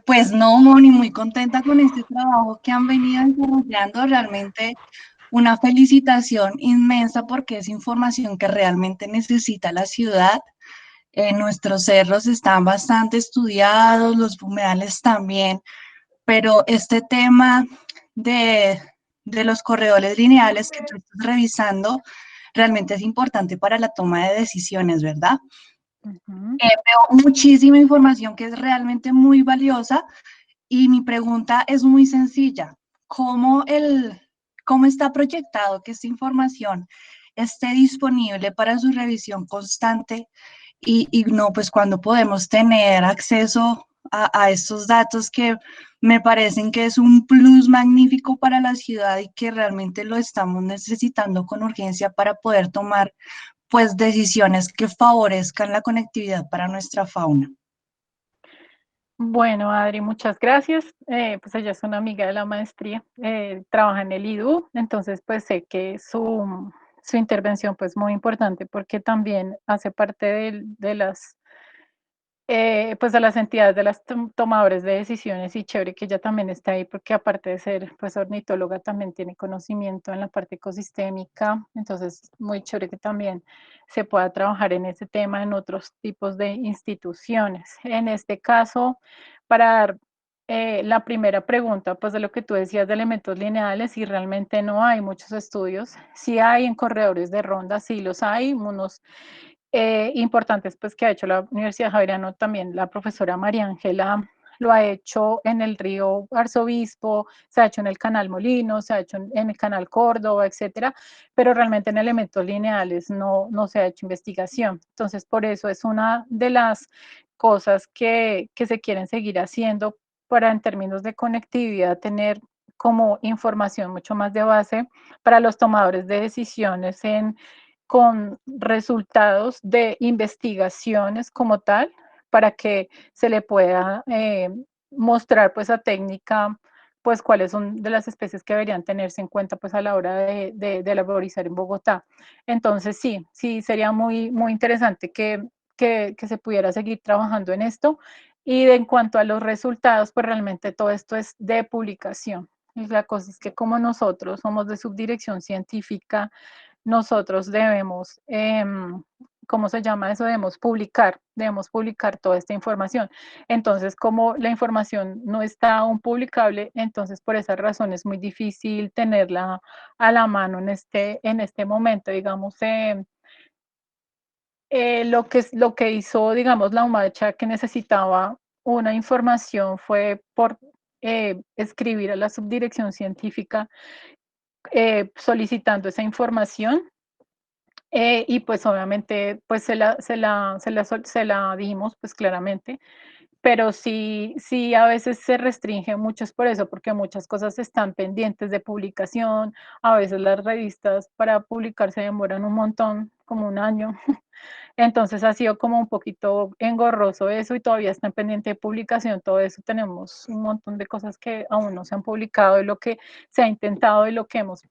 Pues no, Moni, muy contenta con este trabajo que han venido desarrollando. Realmente una felicitación inmensa porque es información que realmente necesita la ciudad. Nuestros cerros están bastante estudiados, los humedales también, pero este tema de, de los corredores lineales que tú estás revisando realmente es importante para la toma de decisiones, ¿verdad? Ujú. Veo muchísima información que es realmente muy valiosa y mi pregunta es muy sencilla. ¿Cómo está proyectado que esta información esté disponible para su revisión constante y no, pues cuando podemos tener acceso a estos datos que me parecen que es un plus magnífico para la ciudad y que realmente lo estamos necesitando con urgencia para poder tomar pues decisiones que favorezcan la conectividad para nuestra fauna. Bueno, Adri, muchas gracias. Pues ella es una amiga de la maestría, trabaja en el IDU, entonces pues sé que su intervención pues muy importante porque también hace parte de las pues a las entidades de las tomadores de decisiones y chévere que ella también está ahí porque aparte de ser pues ornitóloga también tiene conocimiento en la parte ecosistémica, entonces muy chévere que también se pueda trabajar en ese tema en otros tipos de instituciones. En este caso, para dar la primera pregunta, pues de lo que tú decías de elementos lineales, y realmente no hay muchos estudios, sí hay en corredores de ronda, sí los hay, unos importantes pues que ha hecho la Universidad Javeriano, también la profesora María Ángela lo ha hecho en el río Arzobispo, se ha hecho en el canal Molino, se ha hecho en el canal Córdoba, etcétera, pero realmente en elementos lineales no se ha hecho investigación. Entonces, por eso es una de las cosas que se quieren seguir haciendo para en términos de conectividad tener como información mucho más de base para los tomadores de decisiones con resultados de investigaciones como tal, para que se le pueda mostrar pues a técnica pues cuáles son de las especies que deberían tenerse en cuenta pues a la hora de laborizar en Bogotá. Entonces sí sería muy interesante que se pudiera seguir trabajando en esto. Y en cuanto a los resultados, pues realmente todo esto es de publicación. Y la cosa es que como nosotros somos de subdirección científica, nosotros debemos, ¿cómo se llama eso? Debemos publicar toda esta información. Entonces, como la información no está aún publicable, entonces por esa razón es muy difícil tenerla a la mano en este momento, digamos. Lo que hizo, digamos, la UMACHA, que necesitaba una información, fue por escribir a la subdirección científica solicitando esa información. Y pues obviamente pues se la dimos pues claramente, pero sí a veces se restringe mucho, es por eso, porque muchas cosas están pendientes de publicación, a veces las revistas para publicar se demoran un montón, como un año, entonces ha sido como un poquito engorroso eso y todavía están pendiente de publicación, todo eso tenemos un montón de cosas que aún no se han publicado y lo que se ha intentado y lo que hemos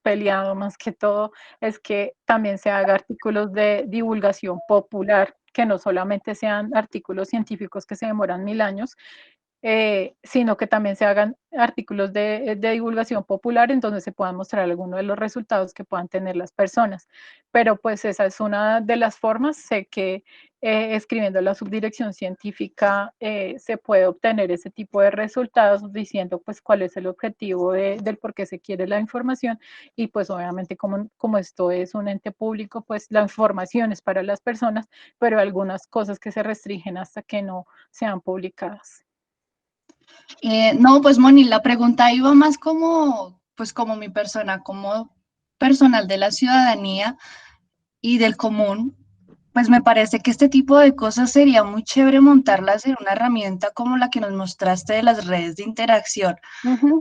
peleado más que todo es que también se haga artículos de divulgación popular, que no solamente sean artículos científicos que se demoran 1000 años, sino que también se hagan artículos de divulgación popular en donde se puedan mostrar algunos de los resultados que puedan tener las personas. Pero pues esa es una de las formas. Sé que escribiendo la subdirección científica se puede obtener ese tipo de resultados diciendo pues cuál es el objetivo del por qué se quiere la información y pues obviamente como esto es un ente público, pues la información es para las personas, pero algunas cosas que se restringen hasta que no sean publicadas. No, pues Moni, la pregunta iba más como, pues como mi persona, como personal de la ciudadanía y del común, pues me parece que este tipo de cosas sería muy chévere montarlas en una herramienta como la que nos mostraste de las redes de interacción.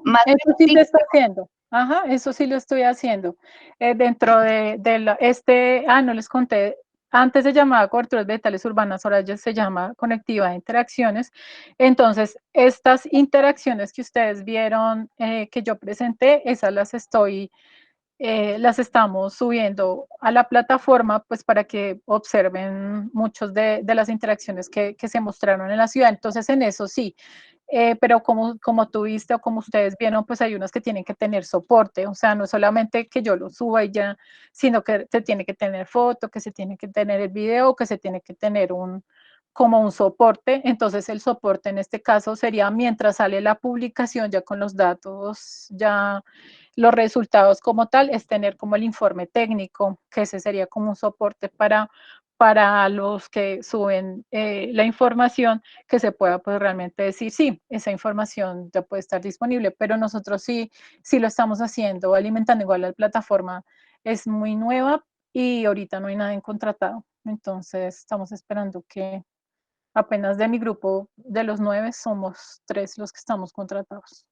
Más Eso sí se está haciendo. Ajá, eso sí lo estoy haciendo. Dentro no les conté, antes se llamaba coberturas vegetales urbanas, ahora ya se llama conectividad de interacciones. Entonces, estas interacciones que ustedes vieron, que yo presenté, esas las estamos subiendo a la plataforma pues para que observen muchos de las interacciones que se mostraron en la ciudad. Entonces en eso sí, pero como tú viste o como ustedes vieron, pues hay unas que tienen que tener soporte, o sea, no solamente que yo lo suba y ya, sino que se tiene que tener foto, que se tiene que tener el video, que se tiene que tener como un soporte. Entonces el soporte en este caso sería mientras sale la publicación ya con los datos ya los resultados como tal, es tener como el informe técnico, que ese sería como un soporte para los que suben la información, que se pueda pues realmente decir, sí, esa información ya puede estar disponible, pero nosotros sí lo estamos haciendo, alimentando igual la plataforma, es muy nueva y ahorita no hay nada en contratado, entonces estamos esperando Apenas de mi grupo de los 9 somos 3 los que estamos contratados.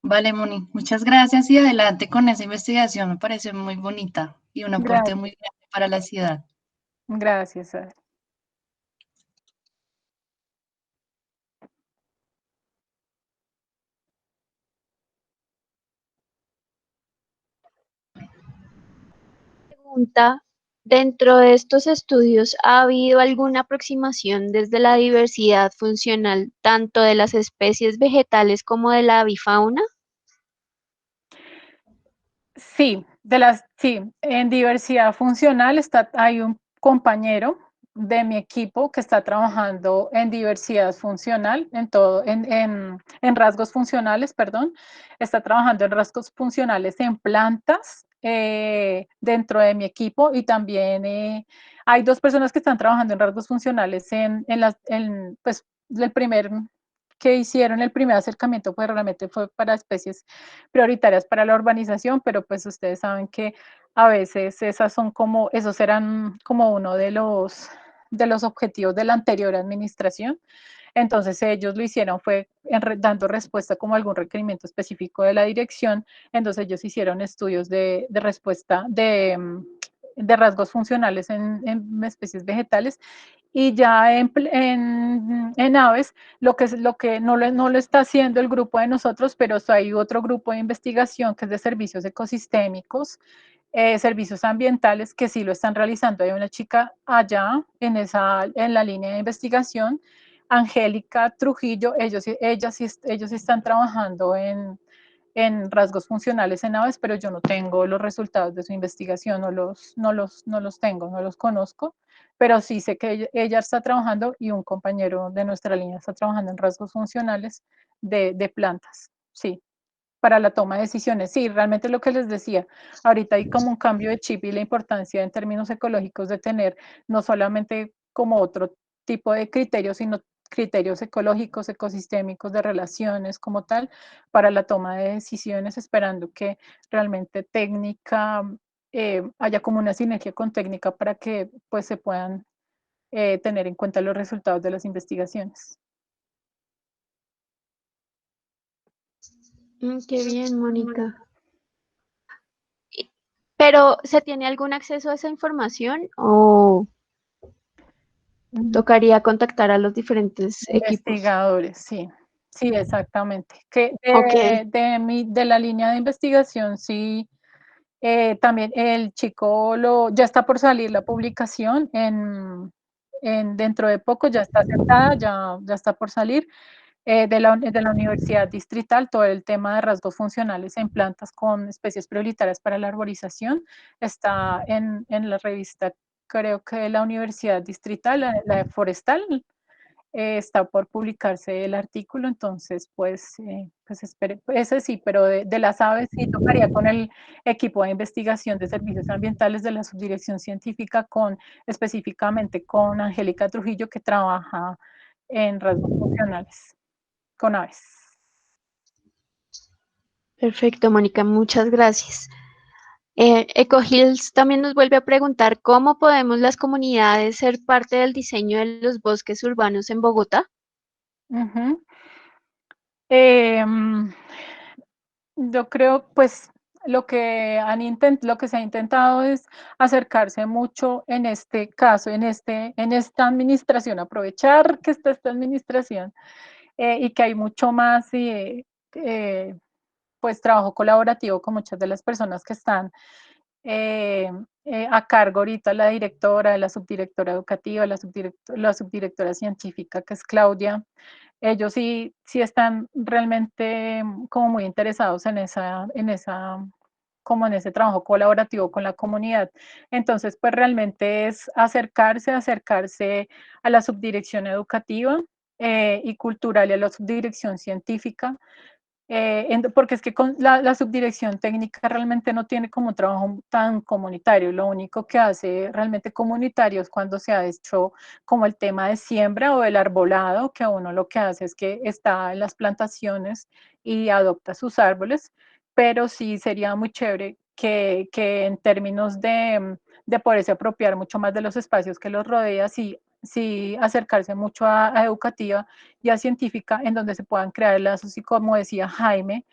Vale, Moni, muchas gracias y adelante con esa investigación, me parece muy bonita y un aporte Gracias, muy grande para la ciudad. gracias. Pregunta, dentro de estos estudios, ¿ha habido alguna aproximación desde la diversidad funcional tanto de las especies vegetales como de la avifauna? Sí, sí, en diversidad funcional hay un compañero de mi equipo que está trabajando en diversidad funcional, en rasgos funcionales, perdón, está trabajando en rasgos funcionales en plantas dentro de mi equipo y también hay 2 personas que están trabajando en rasgos funcionales pues, el primer que hicieron el primer acercamiento pues realmente fue para especies prioritarias para la urbanización, pero pues ustedes saben que a veces esos eran como uno de los objetivos de la anterior administración. Entonces ellos lo hicieron fue dando respuesta como a algún requerimiento específico de la dirección. Entonces ellos hicieron estudios de respuesta de rasgos funcionales en especies vegetales y ya en aves, lo que no lo está haciendo el grupo de nosotros, pero hay otro grupo de investigación que es de servicios ecosistémicos, servicios ambientales que sí lo están realizando. Hay una chica allá en la línea de investigación, Angélica Trujillo, ellos están trabajando en rasgos funcionales en aves, pero yo no tengo los resultados de su investigación, no los tengo, no los conozco, pero sí sé que ella está trabajando y un compañero de nuestra línea está trabajando en rasgos funcionales de plantas, sí, para la toma de decisiones. Sí, realmente lo que les decía, ahorita hay como un cambio de chip y la importancia en términos ecológicos de tener no solamente como otro tipo de criterios, sino criterios ecológicos, ecosistémicos, de relaciones como tal, para la toma de decisiones, esperando que realmente técnica, haya como una sinergia con técnica para que pues se puedan tener en cuenta los resultados de las investigaciones. Qué bien, Mónica. Pero, ¿se tiene algún acceso a esa información o tocaría contactar a los diferentes equipos? Investigadores, sí, sí, exactamente. Que Ok, de la línea de investigación, sí, también el chico ya está por salir la publicación dentro de poco, ya está aceptada, ya está por salir. De la Universidad Distrital, todo el tema de rasgos funcionales en plantas con especies prioritarias para la arborización está en la revista, creo que de la Universidad Distrital, la de Forestal, está por publicarse el artículo, entonces pues espere, ese sí, pero de las aves sí tocaría con el equipo de investigación de servicios ambientales de la subdirección científica, específicamente con Angélica Trujillo, que trabaja en rasgos funcionales con aves. perfecto, Mónica, muchas gracias. EcoHills también nos vuelve a preguntar cómo podemos las comunidades ser parte del diseño de los bosques urbanos en Bogotá. Ujú. Yo creo, pues, lo que se ha intentado es acercarse mucho en este caso, en esta administración, aprovechar que está esta administración y que hay mucho más eh, pues trabajo colaborativo con muchas de las personas que están eh, a cargo ahorita, la directora, la subdirectora educativa, la subdirectora científica, que es Claudia. Ellos sí están realmente como muy interesados como en ese trabajo colaborativo con la comunidad. Entonces, pues realmente es acercarse a la subdirección educativa y cultural y a la subdirección científica, porque es que con la subdirección técnica realmente no tiene como un trabajo tan comunitario, lo único que hace realmente comunitario es cuando se ha hecho como el tema de siembra o el arbolado, que uno lo que hace es que está en las plantaciones y adopta sus árboles, pero sí sería muy chévere que en términos de poderse apropiar mucho más de los espacios que los rodea, sí sí acercarse mucho a educativa y a científica, en donde se puedan crear lazos y, como decía Jaime,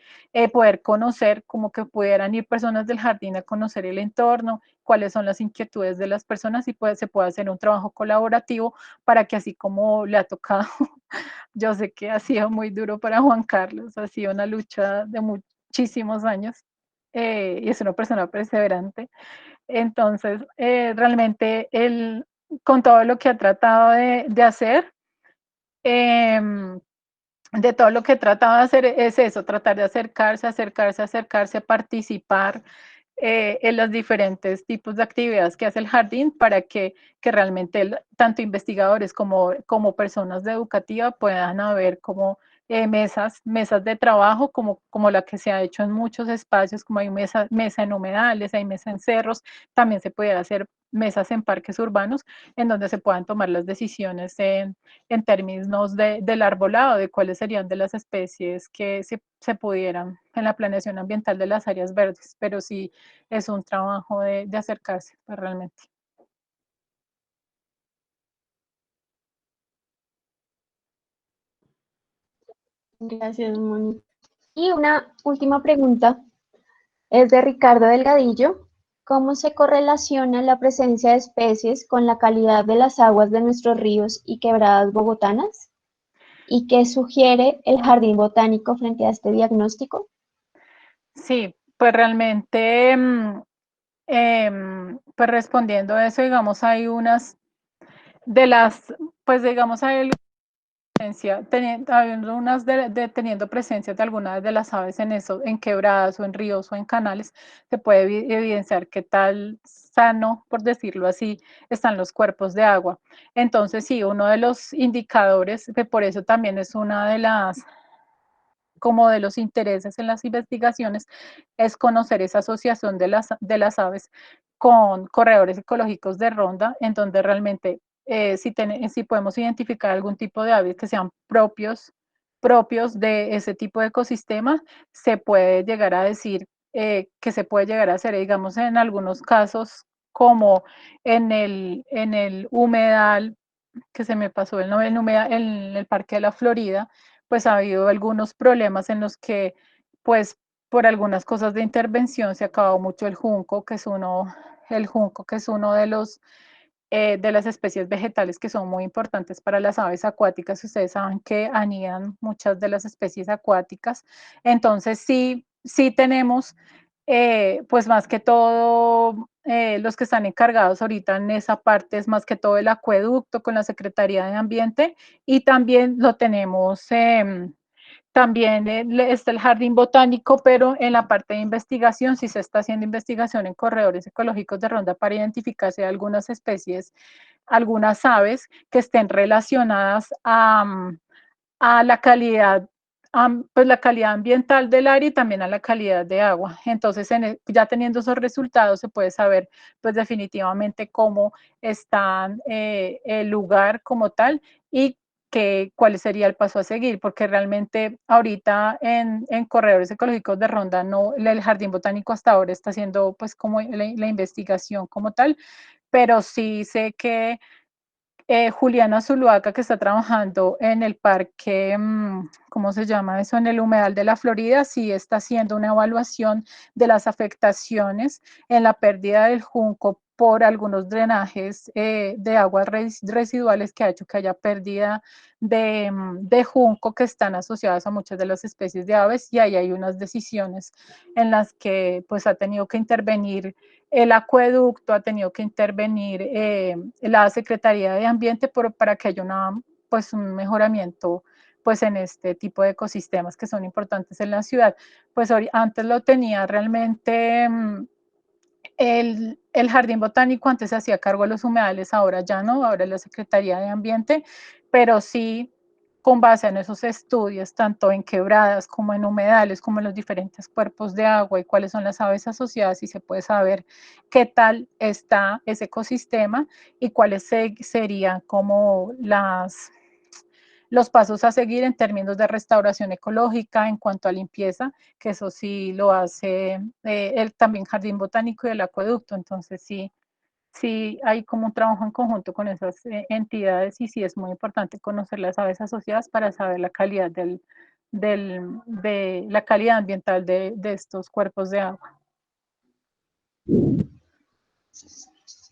poder conocer, como que pudieran ir personas del jardín a conocer el entorno, cuáles son las inquietudes de las personas y pues se puede hacer un trabajo colaborativo para que, así como le ha tocado, yo sé que ha sido muy duro para Juan Carlos, ha sido una lucha de muchísimos años, y es una persona perseverante. Entonces, realmente él, con todo lo que ha tratado de hacer, de todo lo que he tratado de hacer es eso, tratar de acercarse, participar en los diferentes tipos de actividades que hace el jardín para que realmente tanto investigadores como personas de educativa puedan haber como mesas de trabajo como la que se ha hecho en muchos espacios, como hay mesa en humedales, hay mesa en cerros, también se pudiera hacer mesas en parques urbanos en donde se puedan tomar las decisiones en términos del arbolado, de cuáles serían de las especies que se pudieran en la planeación ambiental de las áreas verdes, pero sí es un trabajo de acercarse, pues, realmente. Gracias, Moni. Y una última pregunta es de Ricardo Delgadillo. ¿Cómo se correlaciona la presencia de especies con la calidad de las aguas de nuestros ríos y quebradas bogotanas? ¿Y qué sugiere el Jardín Botánico frente a este diagnóstico? Sí, pues realmente, pues respondiendo a eso, digamos, hay unas de las, pues digamos, hay habiendo unas teniendo presencia de algunas de las aves en eso, en quebradas o en ríos o en canales, se puede evidenciar qué tal sano, por decirlo así, están los cuerpos de agua. Entonces, sí, uno de los indicadores, que por eso también es una de las, como de los intereses en las investigaciones, es conocer esa asociación de las aves con corredores ecológicos de ronda, en donde realmente si podemos identificar algún tipo de aves que sean propios de ese tipo de ecosistema, se puede llegar a decir que se puede llegar a hacer, digamos, en algunos casos, como en el humedal, que se me pasó el nombre, en el Parque de la Florida, pues ha habido algunos problemas en los que, pues, por algunas cosas de intervención se acabó mucho el junco, que es uno de las especies vegetales que son muy importantes para las aves acuáticas. Ustedes saben que anidan muchas de las especies acuáticas. Entonces, sí tenemos, pues más que todo, los que están encargados ahorita en esa parte es más que todo el acueducto con la Secretaría de Ambiente, y también lo tenemos. También está el jardín botánico, pero en la parte de investigación sí se está haciendo investigación en corredores ecológicos de ronda para identificar si hay algunas especies, algunas aves que estén relacionadas a la calidad, pues la calidad ambiental del área y también a la calidad de agua. Entonces, ya teniendo esos resultados, se puede saber, pues definitivamente cómo está el lugar como tal y cuál sería el paso a seguir, porque realmente ahorita en corredores ecológicos de ronda, no, el jardín botánico hasta ahora está haciendo pues como la investigación como tal, pero sí sé que Juliana Zuluaga, que está trabajando en el parque, ¿cómo se llama eso? En el humedal de la Florida, sí está haciendo una evaluación de las afectaciones en la pérdida del junco por algunos drenajes de aguas residuales que ha hecho que haya pérdida de junco, que están asociadas a muchas de las especies de aves, y ahí hay unas decisiones en las que pues ha tenido que intervenir el acueducto, ha tenido que intervenir la Secretaría de Ambiente para que haya pues un mejoramiento pues en este tipo de ecosistemas que son importantes en la ciudad. Pues antes lo tenía realmente el Jardín Botánico, antes se hacía cargo de los humedales, ahora ya no, ahora es la Secretaría de Ambiente, pero sí con base en esos estudios, tanto en quebradas como en humedales, como en los diferentes cuerpos de agua y cuáles son las aves asociadas, y se puede saber qué tal está ese ecosistema y cuáles serían como los pasos a seguir en términos de restauración ecológica en cuanto a limpieza, que eso sí lo hace también Jardín Botánico y el acueducto. Entonces sí, sí hay como un trabajo en conjunto con esas entidades y sí es muy importante conocer las aves asociadas para saber la calidad de la calidad ambiental de estos cuerpos de agua.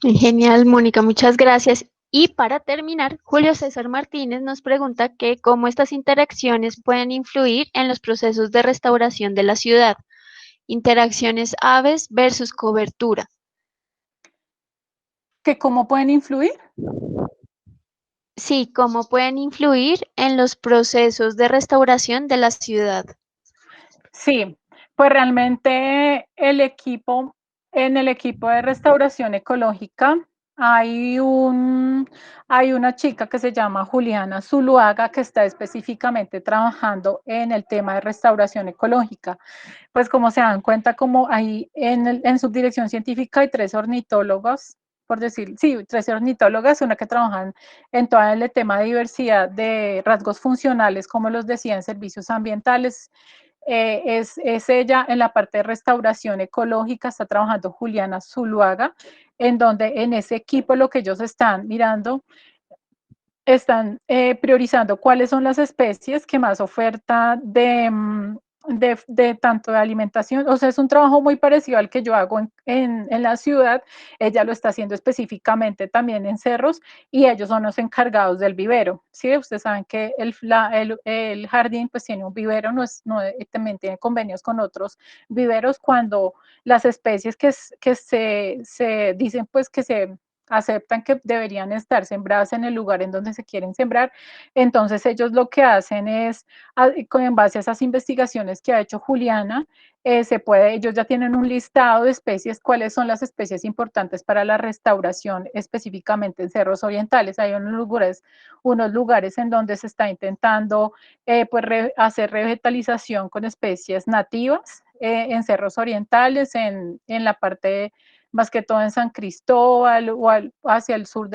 Genial, Mónica, muchas gracias. Y para terminar, Julio César Martínez nos pregunta que cómo estas interacciones pueden influir en los procesos de restauración de la ciudad. Interacciones aves versus cobertura. ¿Que cómo pueden influir? Sí, cómo pueden influir en los procesos de restauración de la ciudad. Sí, pues realmente en el equipo de restauración ecológica hay una chica que se llama Juliana Zuluaga que está específicamente trabajando en el tema de restauración ecológica. Pues como se dan cuenta, como ahí en subdirección científica hay 3 ornitólogos, por decir, sí, 3 ornitólogas, una que trabajan en todo el tema de diversidad de rasgos funcionales, como los decía, en servicios ambientales. Es ella en la parte de restauración ecológica, está trabajando Juliana Zuluaga, en donde en ese equipo lo que ellos están mirando están priorizando cuáles son las especies que más oferta de tanto de alimentación. O sea, es un trabajo muy parecido al que yo hago en la ciudad. Ella lo está haciendo específicamente también en cerros y ellos son los encargados del vivero. ¿Sí? Ustedes saben que el jardín pues tiene un vivero, también tiene convenios con otros viveros cuando las especies que se dicen pues que se aceptan que deberían estar sembradas en el lugar en donde se quieren sembrar. Entonces ellos lo que hacen es, en base a esas investigaciones que ha hecho Juliana, ellos ya tienen un listado de especies, cuáles son las especies importantes para la restauración, específicamente en cerros orientales. Hay unos lugares en donde se está intentando pues, hacer revetalización con especies nativas en cerros orientales, en la parte más que todo en San Cristóbal o hacia el sur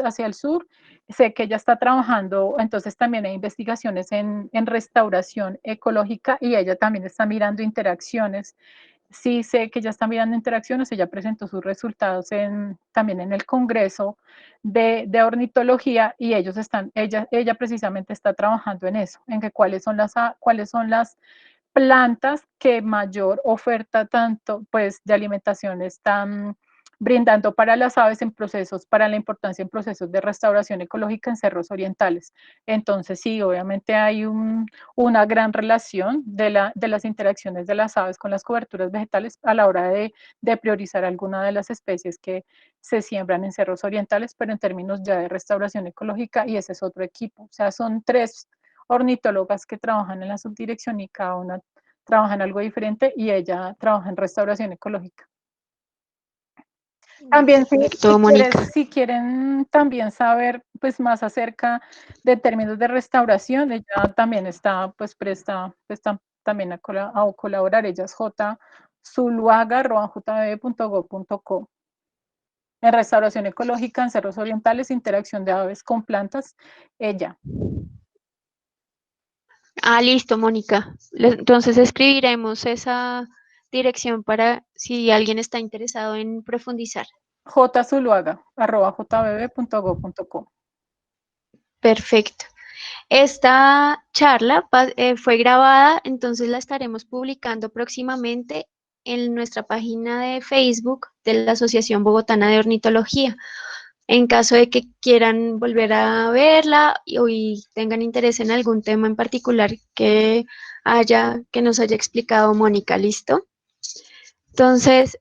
hacia el sur. Sé que ella está trabajando, entonces también hay investigaciones en restauración ecológica y ella también está mirando interacciones. Sí sé que ella está mirando interacciones, ella presentó sus resultados también en el Congreso de Ornitología y ella precisamente está trabajando en eso, en que cuáles son las plantas que mayor oferta tanto pues de alimentación están brindando para las aves para la importancia en procesos de restauración ecológica en cerros orientales. Entonces sí, obviamente hay una gran relación de las interacciones de las aves con las coberturas vegetales a la hora de priorizar alguna de las especies que se siembran en cerros orientales, pero en términos ya de restauración ecológica, y ese es otro equipo. O sea, son 3 ornitólogas que trabajan en la subdirección y cada una trabaja en algo diferente y ella trabaja en restauración ecológica. También Perfecto, Mónica. si quieren también saber pues más acerca de términos de restauración, ella también está pues presta también a colaborar, ella es jzuluaga@jbb.gov.co. En restauración ecológica en cerros orientales, interacción de aves con plantas, ella. Ah, listo, Mónica. Entonces escribiremos esa dirección para si alguien está interesado en profundizar. jzuluaga@jbb.gov.co. Perfecto. Esta charla fue grabada, entonces la estaremos publicando próximamente en nuestra página de Facebook de la Asociación Bogotana de Ornitología. En caso de que quieran volver a verla y tengan interés en algún tema en particular que nos haya explicado Mónica, ¿listo? Entonces,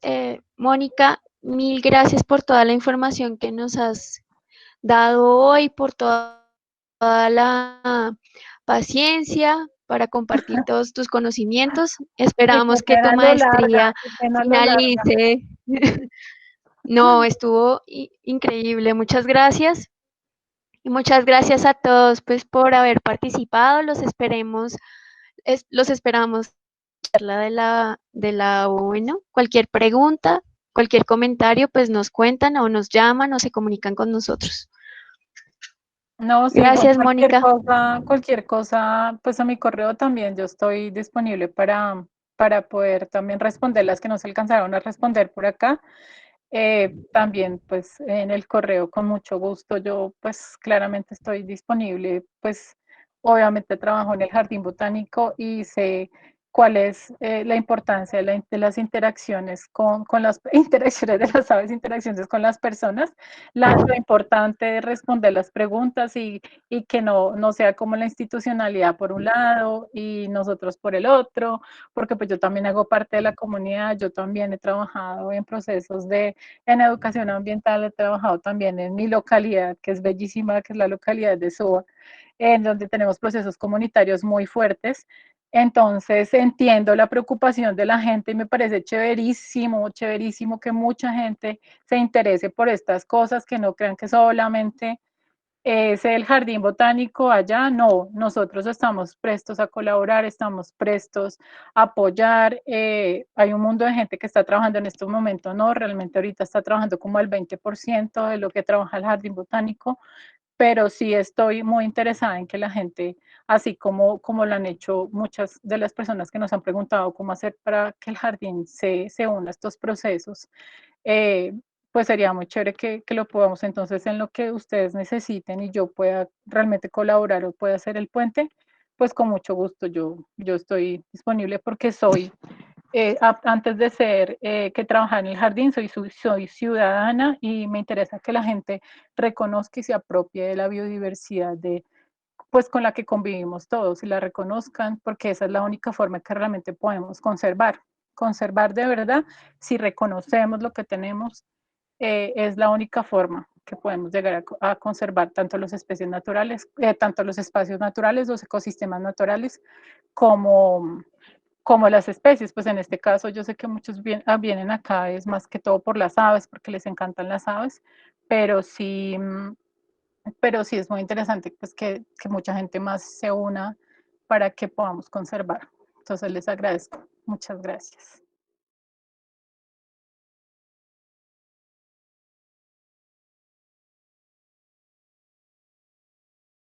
Mónica, mil gracias por toda la información que nos has dado hoy, por toda la paciencia para compartir todos tus conocimientos. Esperamos que tu maestría finalice. No, estuvo increíble. Muchas gracias. Y muchas gracias a todos pues por haber participado. Los esperamos en la charla bueno, cualquier pregunta, cualquier comentario, pues nos cuentan o nos llaman o se comunican con nosotros. No, sí, Gracias, Mónica. Cualquier cosa, pues a mi correo también yo estoy disponible para poder también responder las que no se alcanzaron a responder por acá. También pues en el correo con mucho gusto. Yo pues claramente estoy disponible, pues obviamente trabajo en el jardín botánico y sé cuál es la importancia de las interacciones con las interacciones de las aves, interacciones con las personas, lo importante de responder las preguntas y que no sea como la institucionalidad por un lado y nosotros por el otro, porque pues yo también hago parte de la comunidad, yo también he trabajado en procesos en educación ambiental, he trabajado también en mi localidad, que es bellísima, que es la localidad de Suba, en donde tenemos procesos comunitarios muy fuertes. Entonces entiendo la preocupación de la gente y me parece chéverísimo, chéverísimo que mucha gente se interese por estas cosas, que no crean que solamente es el jardín botánico allá, no, nosotros estamos prestos a colaborar, estamos prestos a apoyar, hay un mundo de gente que está trabajando en este momento, no, realmente ahorita está trabajando como el 20% de lo que trabaja el jardín botánico, pero sí estoy muy interesada en que la gente, así como lo han hecho muchas de las personas que nos han preguntado cómo hacer para que el jardín se una a estos procesos, eh, pues sería muy chévere que lo podamos entonces en lo que ustedes necesiten y yo pueda realmente colaborar o pueda hacer el puente, pues con mucho gusto yo estoy disponible porque soy antes de ser que trabajar en el jardín, soy ciudadana y me interesa que la gente reconozca y se apropie de la biodiversidad pues con la que convivimos todos y la reconozcan, porque esa es la única forma que realmente podemos conservar de verdad, si reconocemos lo que tenemos, es la única forma que podemos llegar a conservar tanto las especies naturales, tanto los espacios naturales, los ecosistemas naturales, como las especies, pues en este caso yo sé que muchos vienen acá es más que todo por las aves, porque les encantan las aves, pero sí, pero sí es muy interesante pues que mucha gente más se una para que podamos conservar. Entonces les agradezco. Muchas gracias.